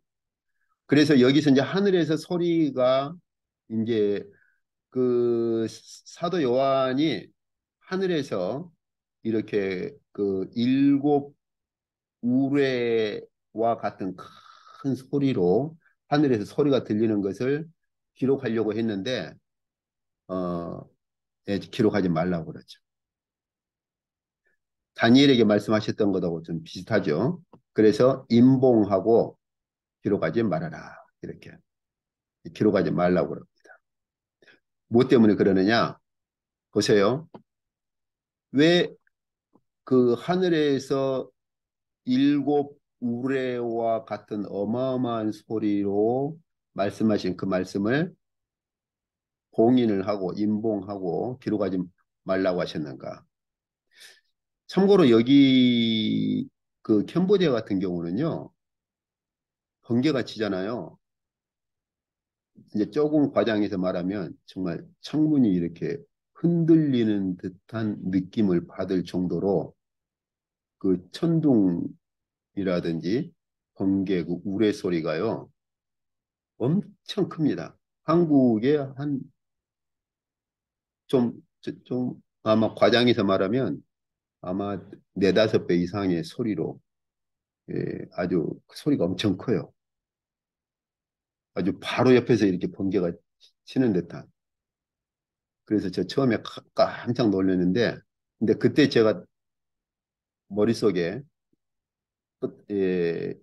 그래서 여기서 이제 하늘에서 소리가 이제 그 사도 요한이 하늘에서 이렇게 그 일곱 우레와 같은 큰 소리로 하늘에서 소리가 들리는 것을 기록하려고 했는데 어, 기록하지 말라고 그러죠. 다니엘에게 말씀하셨던 것하고 좀 비슷하죠. 그래서 임봉하고 기록하지 말아라 이렇게 기록하지 말라고 그럽니다. 뭐 때문에 그러느냐? 보세요. 왜 그 하늘에서 일곱 우레와 같은 어마어마한 소리로 말씀하신 그 말씀을 봉인을 하고 임봉하고 기록하지 말라고 하셨는가? 참고로 여기 그 캄보디아 같은 경우는요, 번개가 치잖아요. 이제 조금 과장해서 말하면 정말 창문이 이렇게 흔들리는 듯한 느낌을 받을 정도로 그 천둥이라든지 번개, 그 우레 소리가요, 엄청 큽니다. 한국의 한 좀 아마 과장해서 말하면 아마 네다섯 배 이상의 소리로 아주 소리가 엄청 커요. 아주 바로 옆에서 이렇게 번개가 치는 듯한. 그래서 저 처음에 깜짝 놀랐는데, 근데 그때 제가 머릿속에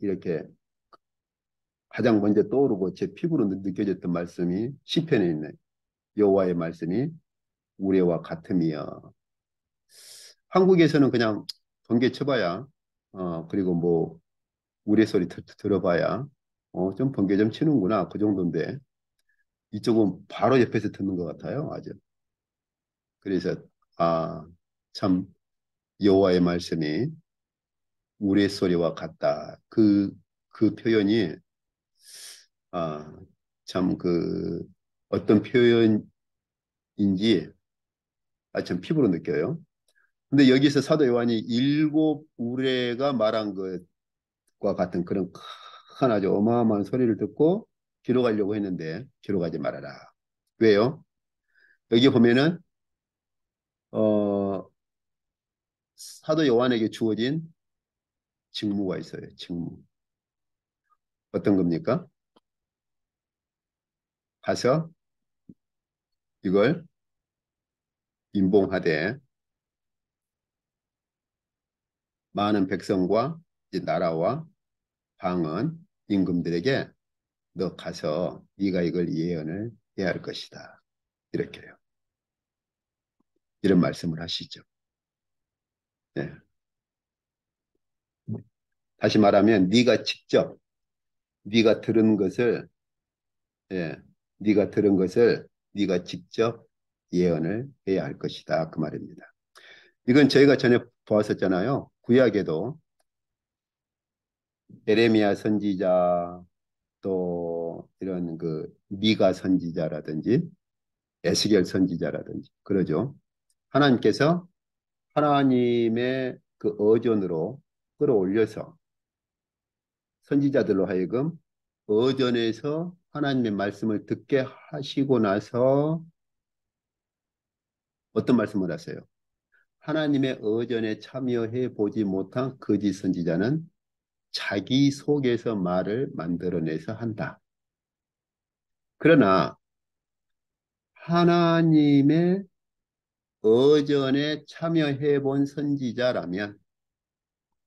이렇게 가장 먼저 떠오르고 제 피부로 느껴졌던 말씀이 시편에 있는 여호와의 말씀이 우레와 같음이여. 한국에서는 그냥 번개 쳐봐야, 그리고 뭐, 우레소리 들어봐야, 좀 번개 좀 치는구나. 그 정도인데, 이쪽은 바로 옆에서 듣는 것 같아요. 아주. 그래서, 아, 참, 여호와의 말씀이 우레소리와 같다. 그 표현이, 아, 참 어떤 표현인지, 참 피부로 느껴요. 근데 여기서 사도 요한이 일곱 우레가 말한 것과 같은 그런 큰 아주 어마어마한 소리를 듣고 기록하려고 했는데 기록하지 말아라. 왜요? 여기 보면은 어, 사도 요한에게 주어진 직무가 있어요. 직무. 어떤 겁니까? 가서 이걸 임봉하되 많은 백성과 이제 나라와 방언 임금들에게 너 가서 네가 이걸 예언을 해야 할 것이다. 이렇게요. 이런 말씀을 하시죠. 네. 다시 말하면 네가 직접 네가 들은 것을 예, 네가 들은 것을 네가 직접 예언을 해야 할 것이다. 그 말입니다. 이건 저희가 전에 보았었잖아요. 구약에도 에레미야 선지자 또 이런 미가 선지자라든지 에스겔 선지자라든지 그러죠. 하나님께서 하나님의 그 어전으로 끌어올려서 선지자들로 하여금 어전에서 하나님의 말씀을 듣게 하시고 나서 어떤 말씀을 하세요? 하나님의 어전에 참여해 보지 못한 거짓 선지자는 자기 속에서 말을 만들어내서 한다. 그러나 하나님의 어전에 참여해 본 선지자라면,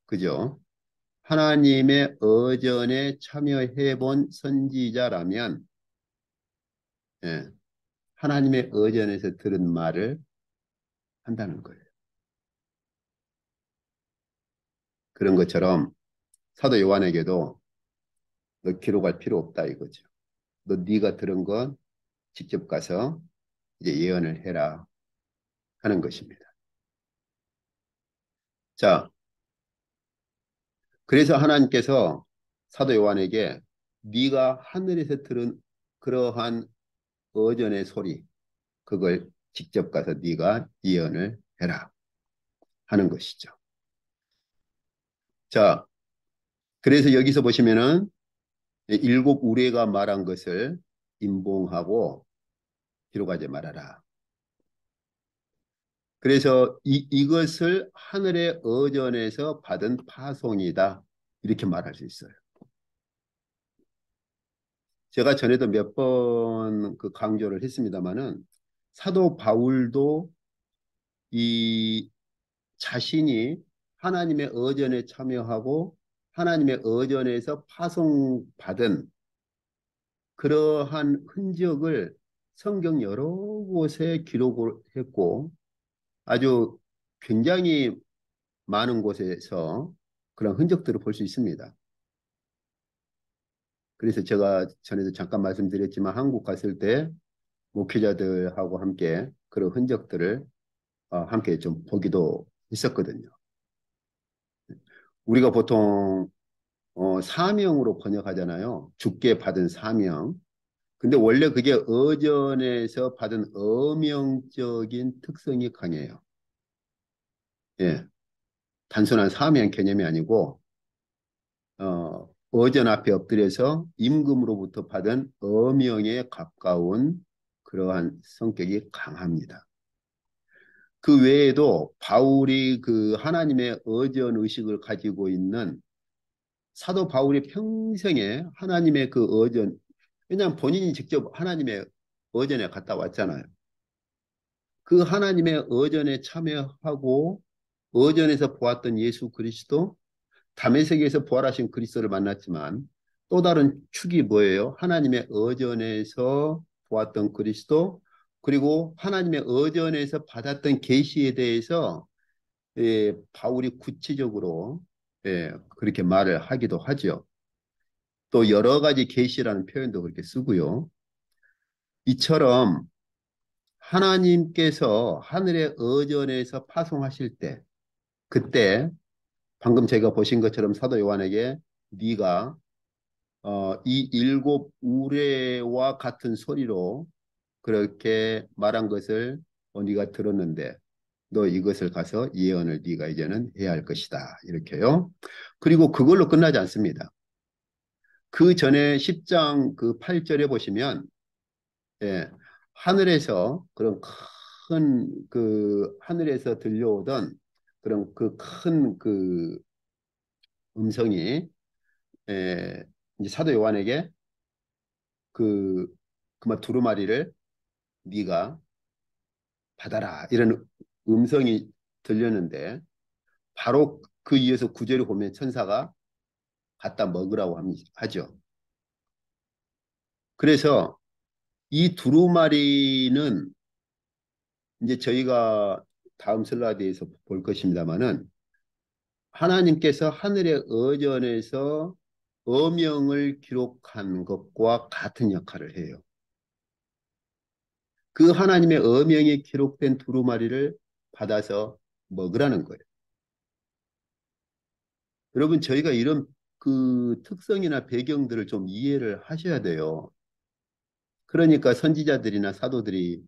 그죠? 하나님의 어전에 참여해 본 선지자라면, 예, 하나님의 어전에서 들은 말을 한다는 거예요. 그런 것처럼 사도 요한에게도 너 기록할 필요 없다 이거죠. 너 네가 들은 건 직접 가서 이제 예언을 해라 하는 것입니다. 자, 그래서 하나님께서 사도 요한에게 네가 하늘에서 들은 그러한 어전의 소리 그걸 직접 가서 네가 예언을 해라 하는 것이죠. 자, 그래서 여기서 보시면은 일곱 우레가 말한 것을 임봉하고 기록하지 말아라. 그래서 이것을 하늘의 어전에서 받은 파송이다. 이렇게 말할 수 있어요. 제가 전에도 몇 번 그 강조를 했습니다마는 사도 바울도 이 자신이 하나님의 어전에 참여하고 하나님의 어전에서 파송받은 그러한 흔적을 성경 여러 곳에 기록을 했고 아주 굉장히 많은 곳에서 그런 흔적들을 볼 수 있습니다. 그래서 제가 전에도 잠깐 말씀드렸지만 한국 갔을 때 목회자들하고 함께 그런 흔적들을 함께 좀 보기도 했었거든요. 우리가 보통 사명으로 번역하잖아요. 주께 받은 사명. 근데 원래 그게 어전에서 받은 어명적인 특성이 강해요. 예, 단순한 사명 개념이 아니고 어전 앞에 엎드려서 임금으로부터 받은 어명에 가까운 그러한 성격이 강합니다. 그 외에도 바울이 그 하나님의 어전 의식을 가지고 있는 사도 바울이 평생에 하나님의 그 어전, 왜냐하면 본인이 직접 하나님의 어전에 갔다 왔잖아요. 그 하나님의 어전에 참여하고 어전에서 보았던 예수 그리스도, 다메섹에서 부활하신 그리스도를 만났지만 또 다른 축이 뭐예요? 하나님의 어전에서 보았던 그리스도, 그리고 하나님의 어전에서 받았던 계시에 대해서 바울이 구체적으로 그렇게 말을 하기도 하죠. 또 여러 가지 계시라는 표현도 그렇게 쓰고요. 이처럼 하나님께서 하늘의 어전에서 파송하실 때, 그때 방금 제가 보신 것처럼 사도 요한에게 네가 이 일곱 우레와 같은 소리로 그렇게 말한 것을 네가 들었는데 너 이것을 가서 예언을 네가 이제는 해야 할 것이다. 이렇게요. 그리고 그걸로 끝나지 않습니다. 그 전에 10장 그 8절에 보시면 예, 하늘에서 그런 큰 그 하늘에서 들려오던 그런 그 큰 그 음성이 이제 사도 요한에게 그 그만 두루마리를 네가 받아라 이런 음성이 들렸는데 바로 그 이어서 구절을 보면 천사가 갖다 먹으라고 하죠. 그래서 이 두루마리는 이제 저희가 다음 슬라이드에서 볼 것입니다만은 하나님께서 하늘의 어전에서 어명을 기록한 것과 같은 역할을 해요. 그 하나님의 어명이 기록된 두루마리를 받아서 먹으라는 거예요. 여러분, 저희가 이런 그 특성이나 배경들을 좀 이해를 하셔야 돼요. 그러니까 선지자들이나 사도들이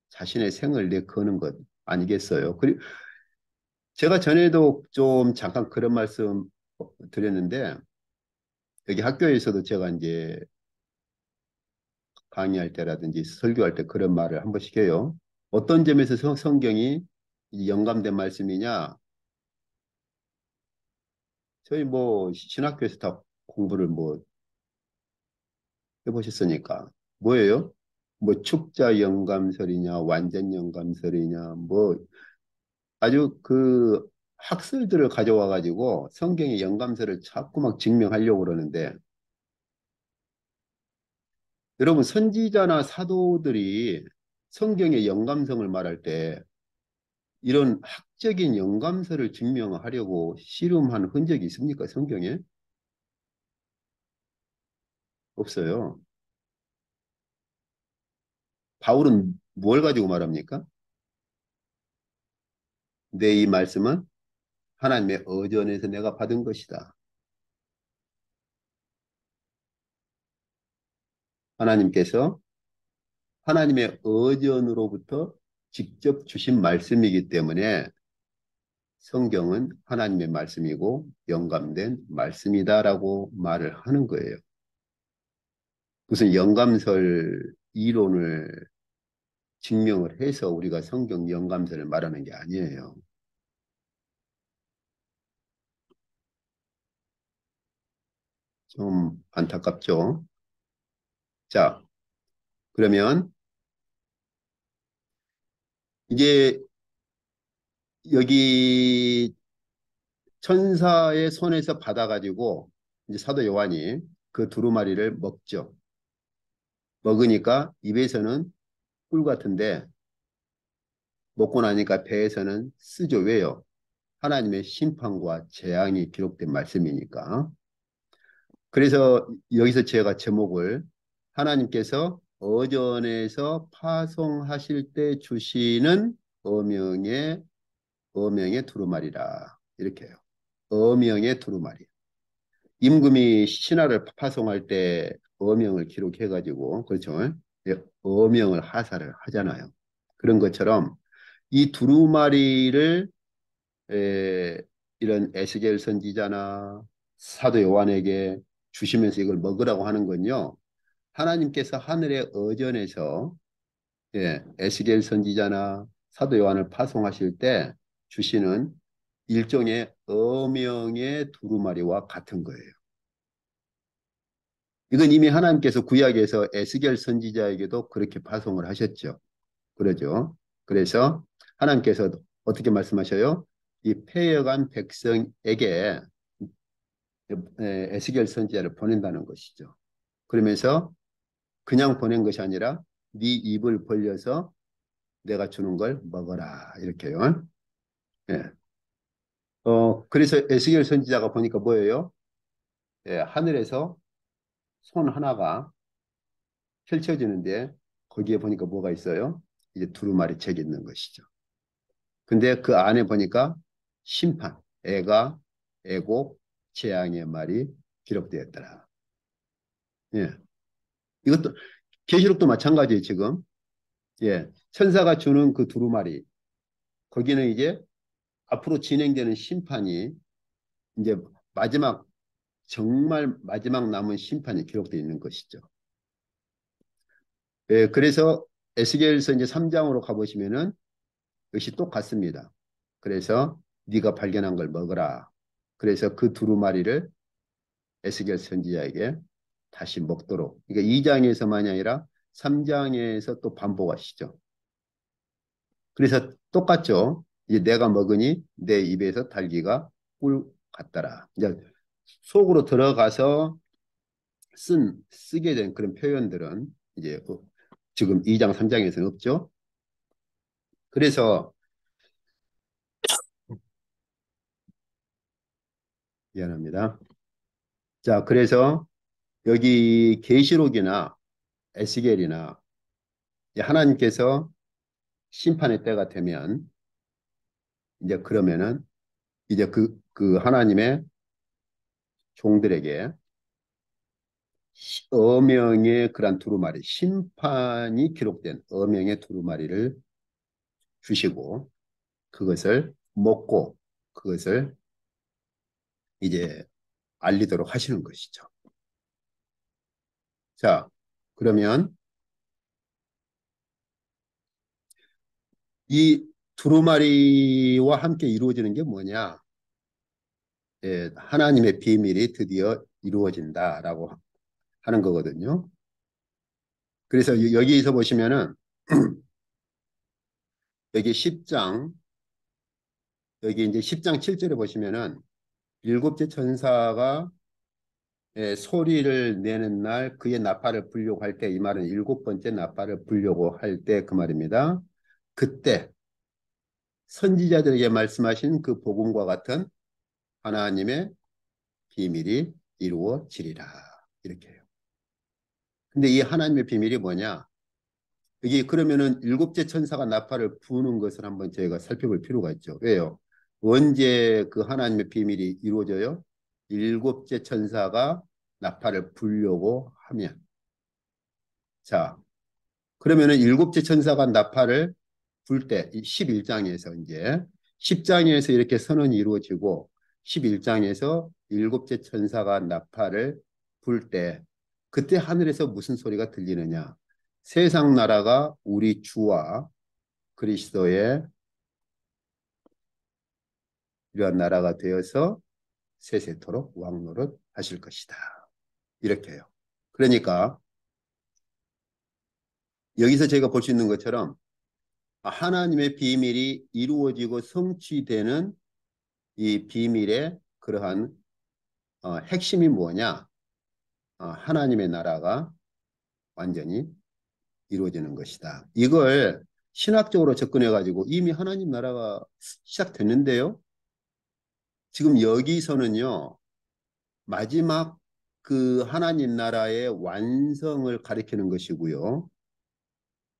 자신의 생을 내거는 것 아니겠어요? 그리고 제가 전에도 좀 잠깐 그런 말씀 드렸는데, 여기 학교에서도 제가 이제 강의할 때라든지 설교할 때 그런 말을 한 번씩 해요. 어떤 점에서 성경이 영감된 말씀이냐? 저희 뭐 신학교에서 다 공부를 뭐 해보셨으니까. 뭐예요? 뭐 축자 영감설이냐, 완전 영감설이냐, 뭐 아주 그 학설들을 가져와 가지고 성경의 영감설을 자꾸 막 증명하려고 그러는데 여러분 선지자나 사도들이 성경의 영감성을 말할 때 이런 학적인 영감설을 증명하려고 씨름한 흔적이 있습니까? 성경에? 없어요. 바울은 뭘 가지고 말합니까? 내 이 말씀은 하나님의 의전에서 내가 받은 것이다. 하나님께서 하나님의 의전으로부터 직접 주신 말씀이기 때문에 성경은 하나님의 말씀이고 영감된 말씀이다라고 말을 하는 거예요. 무슨 영감설 이론을 증명을 해서 우리가 성경 영감설을 말하는 게 아니에요. 좀 안타깝죠? 자, 그러면 이제 여기 천사의 손에서 받아가지고 이제 사도 요한이 그 두루마리를 먹죠. 먹으니까 입에서는 꿀 같은데 먹고 나니까 배에서는 쓰죠. 왜요? 하나님의 심판과 재앙이 기록된 말씀이니까. 그래서 여기서 제가 제목을 하나님께서 어전에서 파송하실 때 주시는 어명의 두루마리라 이렇게 해요. 어명의 두루마리. 임금이 신하를 파송할 때 어명을 기록해가지고 그렇죠. 예, 어명을 하사를 하잖아요. 그런 것처럼 이 두루마리를 이런 에스겔 선지자나 사도 요한에게 주시면서 이걸 먹으라고 하는 건요. 하나님께서 하늘의 어전에서 에스겔 선지자나 사도 요한을 파송하실 때 주시는 일종의 어명의 두루마리와 같은 거예요. 이건 이미 하나님께서 구약에서 에스겔 선지자에게도 그렇게 파송을 하셨죠. 그러죠. 그래서 하나님께서 어떻게 말씀하셔요? 이 패역한 백성에게 에스겔 선지자를 보낸다는 것이죠. 그러면서 그냥 보낸 것이 아니라 네 입을 벌려서 내가 주는 걸 먹어라 이렇게요. 예. 그래서 에스겔 선지자가 보니까 뭐예요? 예, 하늘에서 손 하나가 펼쳐지는데 거기에 보니까 뭐가 있어요? 이제 두루마리 책이 있는 것이죠. 근데 그 안에 보니까 심판, 애가, 애곡, 재앙의 말이 기록되었더라. 예. 이것도 계시록도 마찬가지예요, 지금. 예. 천사가 주는 그 두루마리. 거기는 이제 앞으로 진행되는 심판이 이제 마지막 정말 마지막 남은 심판이 기록되어 있는 것이죠. 예, 그래서 에스겔서 이제 3장으로 가보시면은 역시 똑같습니다. 그래서 네가 발견한 걸 먹어라. 그래서 그 두루마리를 에스겔 선지자에게 다시 먹도록. 그러니까 2장에서만이 아니라 3장에서 또 반복하시죠. 그래서 똑같죠. 이제 내가 먹으니 내 입에서 달기가 꿀 같더라. 이제 속으로 들어가서 쓰게 된 그런 표현들은 이제 지금 2장, 3장에서는 없죠. 그래서 미안합니다. 자, 그래서 여기 계시록이나 에스겔이나 하나님께서 심판의 때가 되면 이제 그러면은 이제 그 하나님의 종들에게 어명의 그런 두루마리, 심판이 기록된 어명의 두루마리를 주시고 그것을 먹고 그것을 이제 알리도록 하시는 것이죠. 자, 그러면 이 두루마리와 함께 이루어지는 게 뭐냐? 예, 하나님의 비밀이 드디어 이루어진다라고 하는 거거든요. 그래서 여기서 보시면은 여기 10장 여기 이제 10장 7절에 보시면은 일곱째 천사가 예, 소리를 내는 날 그의 나팔을 불려고 할 때 이 말은 일곱 번째 나팔을 불려고 할 때 그 말입니다. 그때 선지자들에게 말씀하신 그 복음과 같은 하나님의 비밀이 이루어지리라. 이렇게 해요. 근데 이 하나님의 비밀이 뭐냐? 여기 그러면은 일곱째 천사가 나팔을 부는 것을 한번 저희가 살펴볼 필요가 있죠. 왜요? 언제 그 하나님의 비밀이 이루어져요? 일곱째 천사가 나팔을 불려고 하면. 자, 그러면은 일곱째 천사가 나팔을 불 때 11장에서 이제 10장에서 이렇게 선언이 이루어지고 11장에서 일곱째 천사가 나팔을 불 때 그때 하늘에서 무슨 소리가 들리느냐? 세상 나라가 우리 주와 그리스도의 이러한 나라가 되어서 세세토록 왕노릇 하실 것이다. 이렇게 해요. 그러니까 여기서 제가 볼 수 있는 것처럼 하나님의 비밀이 이루어지고 성취되는 이 비밀의 그러한 핵심이 뭐냐? 하나님의 나라가 완전히 이루어지는 것이다. 이걸 신학적으로 접근해가지고 이미 하나님 나라가 시작됐는데요. 지금 여기서는요. 마지막 그 하나님 나라의 완성을 가리키는 것이고요.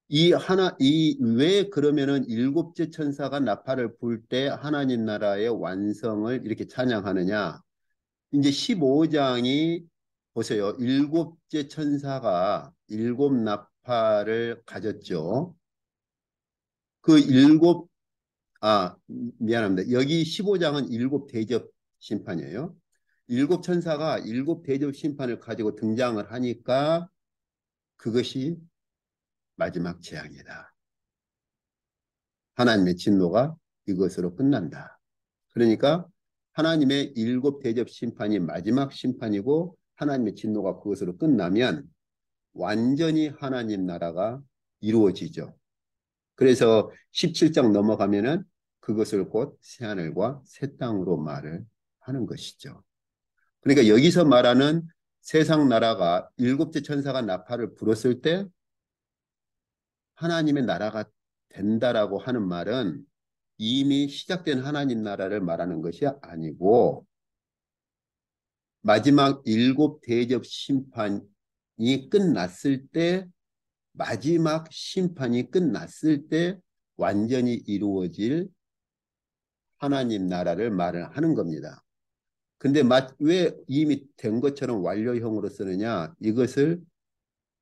왜 그러면은 일곱째 천사가 나팔을 불 때 하나님 나라의 완성을 이렇게 찬양하느냐? 이제 15장이 보세요. 일곱째 천사가 일곱 나팔을 가졌죠. 그 미안합니다. 여기 15장은 일곱 대접 심판이에요. 일곱 천사가 일곱 대접 심판을 가지고 등장을 하니까 그것이 마지막 재앙이다. 하나님의 진노가 이것으로 끝난다. 그러니까 하나님의 일곱 대접 심판이 마지막 심판이고 하나님의 진노가 그것으로 끝나면 완전히 하나님 나라가 이루어지죠. 그래서 17장 넘어가면은 그것을 곧 새하늘과 새 땅으로 말을 하는 것이죠. 그러니까 여기서 말하는 세상 나라가 일곱째 천사가 나팔을 불었을 때 하나님의 나라가 된다라고 하는 말은 이미 시작된 하나님 나라를 말하는 것이 아니고 마지막 일곱 대접 심판이 끝났을 때 마지막 심판이 끝났을 때 완전히 이루어질 하나님 나라를 말을 하는 겁니다. 근데 왜 이미 된 것처럼 완료형으로 쓰느냐? 이것을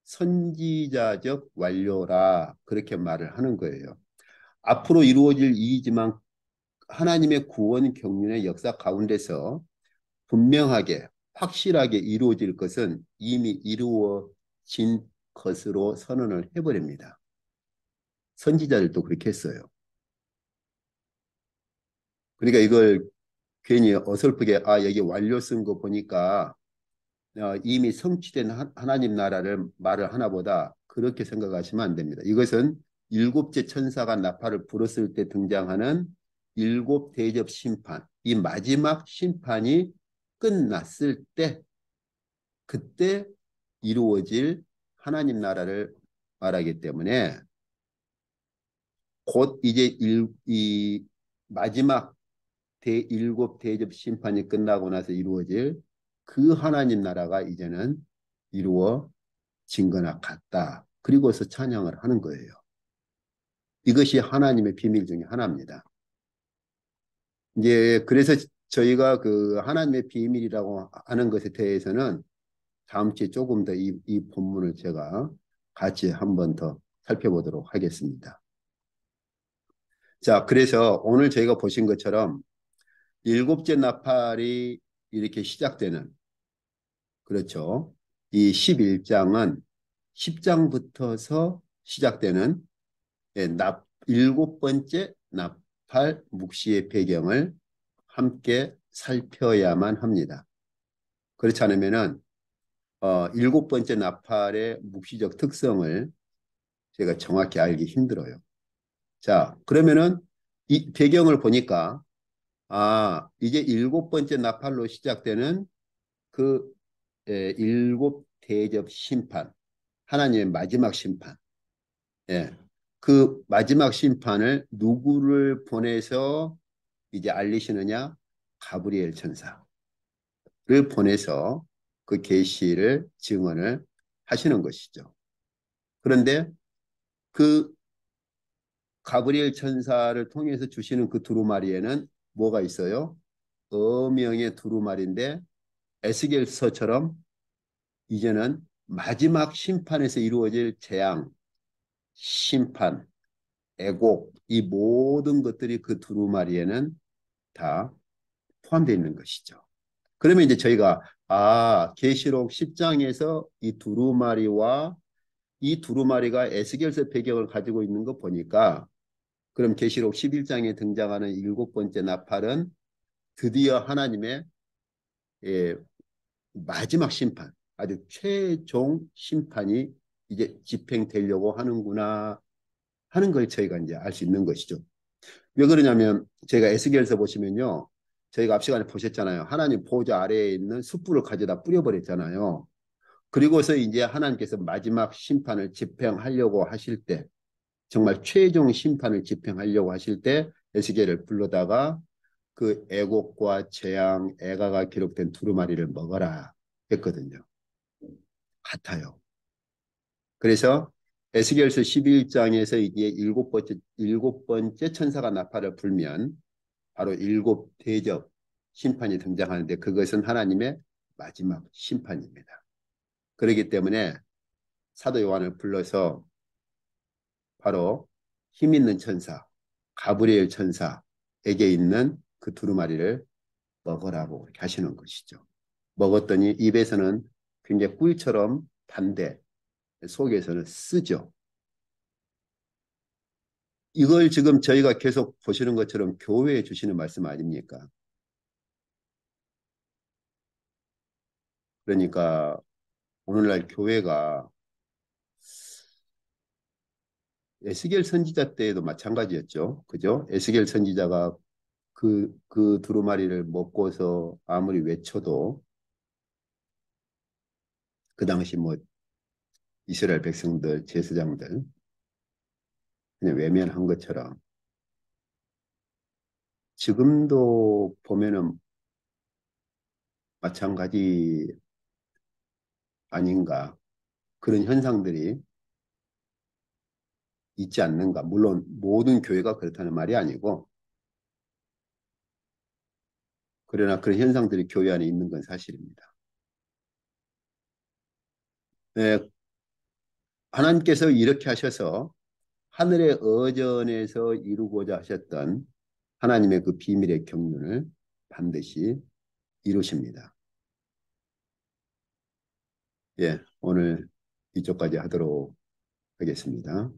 선지자적 완료라 그렇게 말을 하는 거예요. 앞으로 이루어질 일이지만 하나님의 구원 경륜의 역사 가운데서 분명하게 확실하게 이루어질 것은 이미 이루어진 것으로 선언을 해버립니다. 선지자들도 그렇게 했어요. 그러니까 이걸 괜히 어설프게 여기 완료 쓴 거 보니까 이미 성취된 하나님 나라를 말을 하나 보다 그렇게 생각하시면 안 됩니다. 이것은 일곱째 천사가 나팔을 불었을 때 등장하는 일곱 대접 심판, 이 마지막 심판이 끝났을 때 그때 이루어질 하나님 나라를 말하기 때문에 곧 이제 이 마지막 일곱 대접 심판이 끝나고 나서 이루어질 그 하나님 나라가 이제는 이루어진 거나 같다. 그리고서 찬양을 하는 거예요. 이것이 하나님의 비밀 중에 하나입니다. 이제 그래서 저희가 그 하나님의 비밀이라고 하는 것에 대해서는 다음 주에 조금 더 이 본문을 제가 같이 한번 더 살펴보도록 하겠습니다. 자, 그래서 오늘 저희가 보신 것처럼 일곱째 나팔이 이렇게 시작되는 그렇죠. 이 11장은 10장부터서 시작되는 일곱 번째 나팔 묵시의 배경을 함께 살펴야만 합니다. 그렇지 않으면은 일곱 번째 나팔의 묵시적 특성을 제가 정확히 알기 힘들어요. 자, 그러면은 이 배경을 보니까 이제 일곱 번째 나팔로 시작되는 그 일곱 대접 심판, 하나님의 마지막 심판. 예. 그 마지막 심판을 누구를 보내서 이제 알리시느냐? 가브리엘 천사를 보내서 그 계시를 증언을 하시는 것이죠. 그런데 그 가브리엘 천사를 통해서 주시는 그 두루마리에는 뭐가 있어요? 어명의 두루마리인데 에스겔서처럼 이제는 마지막 심판에서 이루어질 재앙, 심판, 애곡 이 모든 것들이 그 두루마리에는 다 포함되어 있는 것이죠. 그러면 이제 저희가 계시록 10장에서 이 두루마리와 이 두루마리가 에스겔서 배경을 가지고 있는 거 보니까 그럼 계시록 11장에 등장하는 일곱 번째 나팔은 드디어 하나님의 예, 마지막 심판, 아주 최종 심판이 이제 집행되려고 하는구나 하는 걸 저희가 이제 알 수 있는 것이죠. 왜 그러냐면 저희가 에스겔서 보시면요. 저희가 앞 시간에 보셨잖아요. 하나님 보좌 아래에 있는 숯불을 가져다 뿌려버렸잖아요. 그리고서 이제 하나님께서 마지막 심판을 집행하려고 하실 때 정말 최종 심판을 집행하려고 하실 때 에스겔을 불러다가 그 애곡과 재앙, 애가가 기록된 두루마리를 먹어라 했거든요. 같아요. 그래서 에스겔서 11장에서 이제 일곱 번째 천사가 나팔을 불면 바로 일곱 대접 심판이 등장하는데 그것은 하나님의 마지막 심판입니다. 그렇기 때문에 사도 요한을 불러서 바로 힘 있는 천사, 가브리엘 천사에게 있는 그 두루마리를 먹으라고 하시는 것이죠. 먹었더니 입에서는 굉장히 꿀처럼 단데 속에서는 쓰죠. 이걸 지금 저희가 계속 보시는 것처럼 교회에 주시는 말씀 아닙니까? 그러니까 오늘날 교회가 에스겔 선지자 때에도 마찬가지였죠. 그죠? 에스겔 선지자가 그 두루마리를 먹고서 아무리 외쳐도 그 당시 뭐 이스라엘 백성들, 제사장들 그냥 외면한 것처럼 지금도 보면은 마찬가지 아닌가. 그런 현상들이 있지 않는가. 물론 모든 교회가 그렇다는 말이 아니고, 그러나 그런 현상들이 교회 안에 있는 건 사실입니다. 네, 하나님께서 이렇게 하셔서 하늘의 어전에서 이루고자 하셨던 하나님의 그 비밀의 경륜을 반드시 이루십니다. 예, 오늘 이쪽까지 하도록 하겠습니다.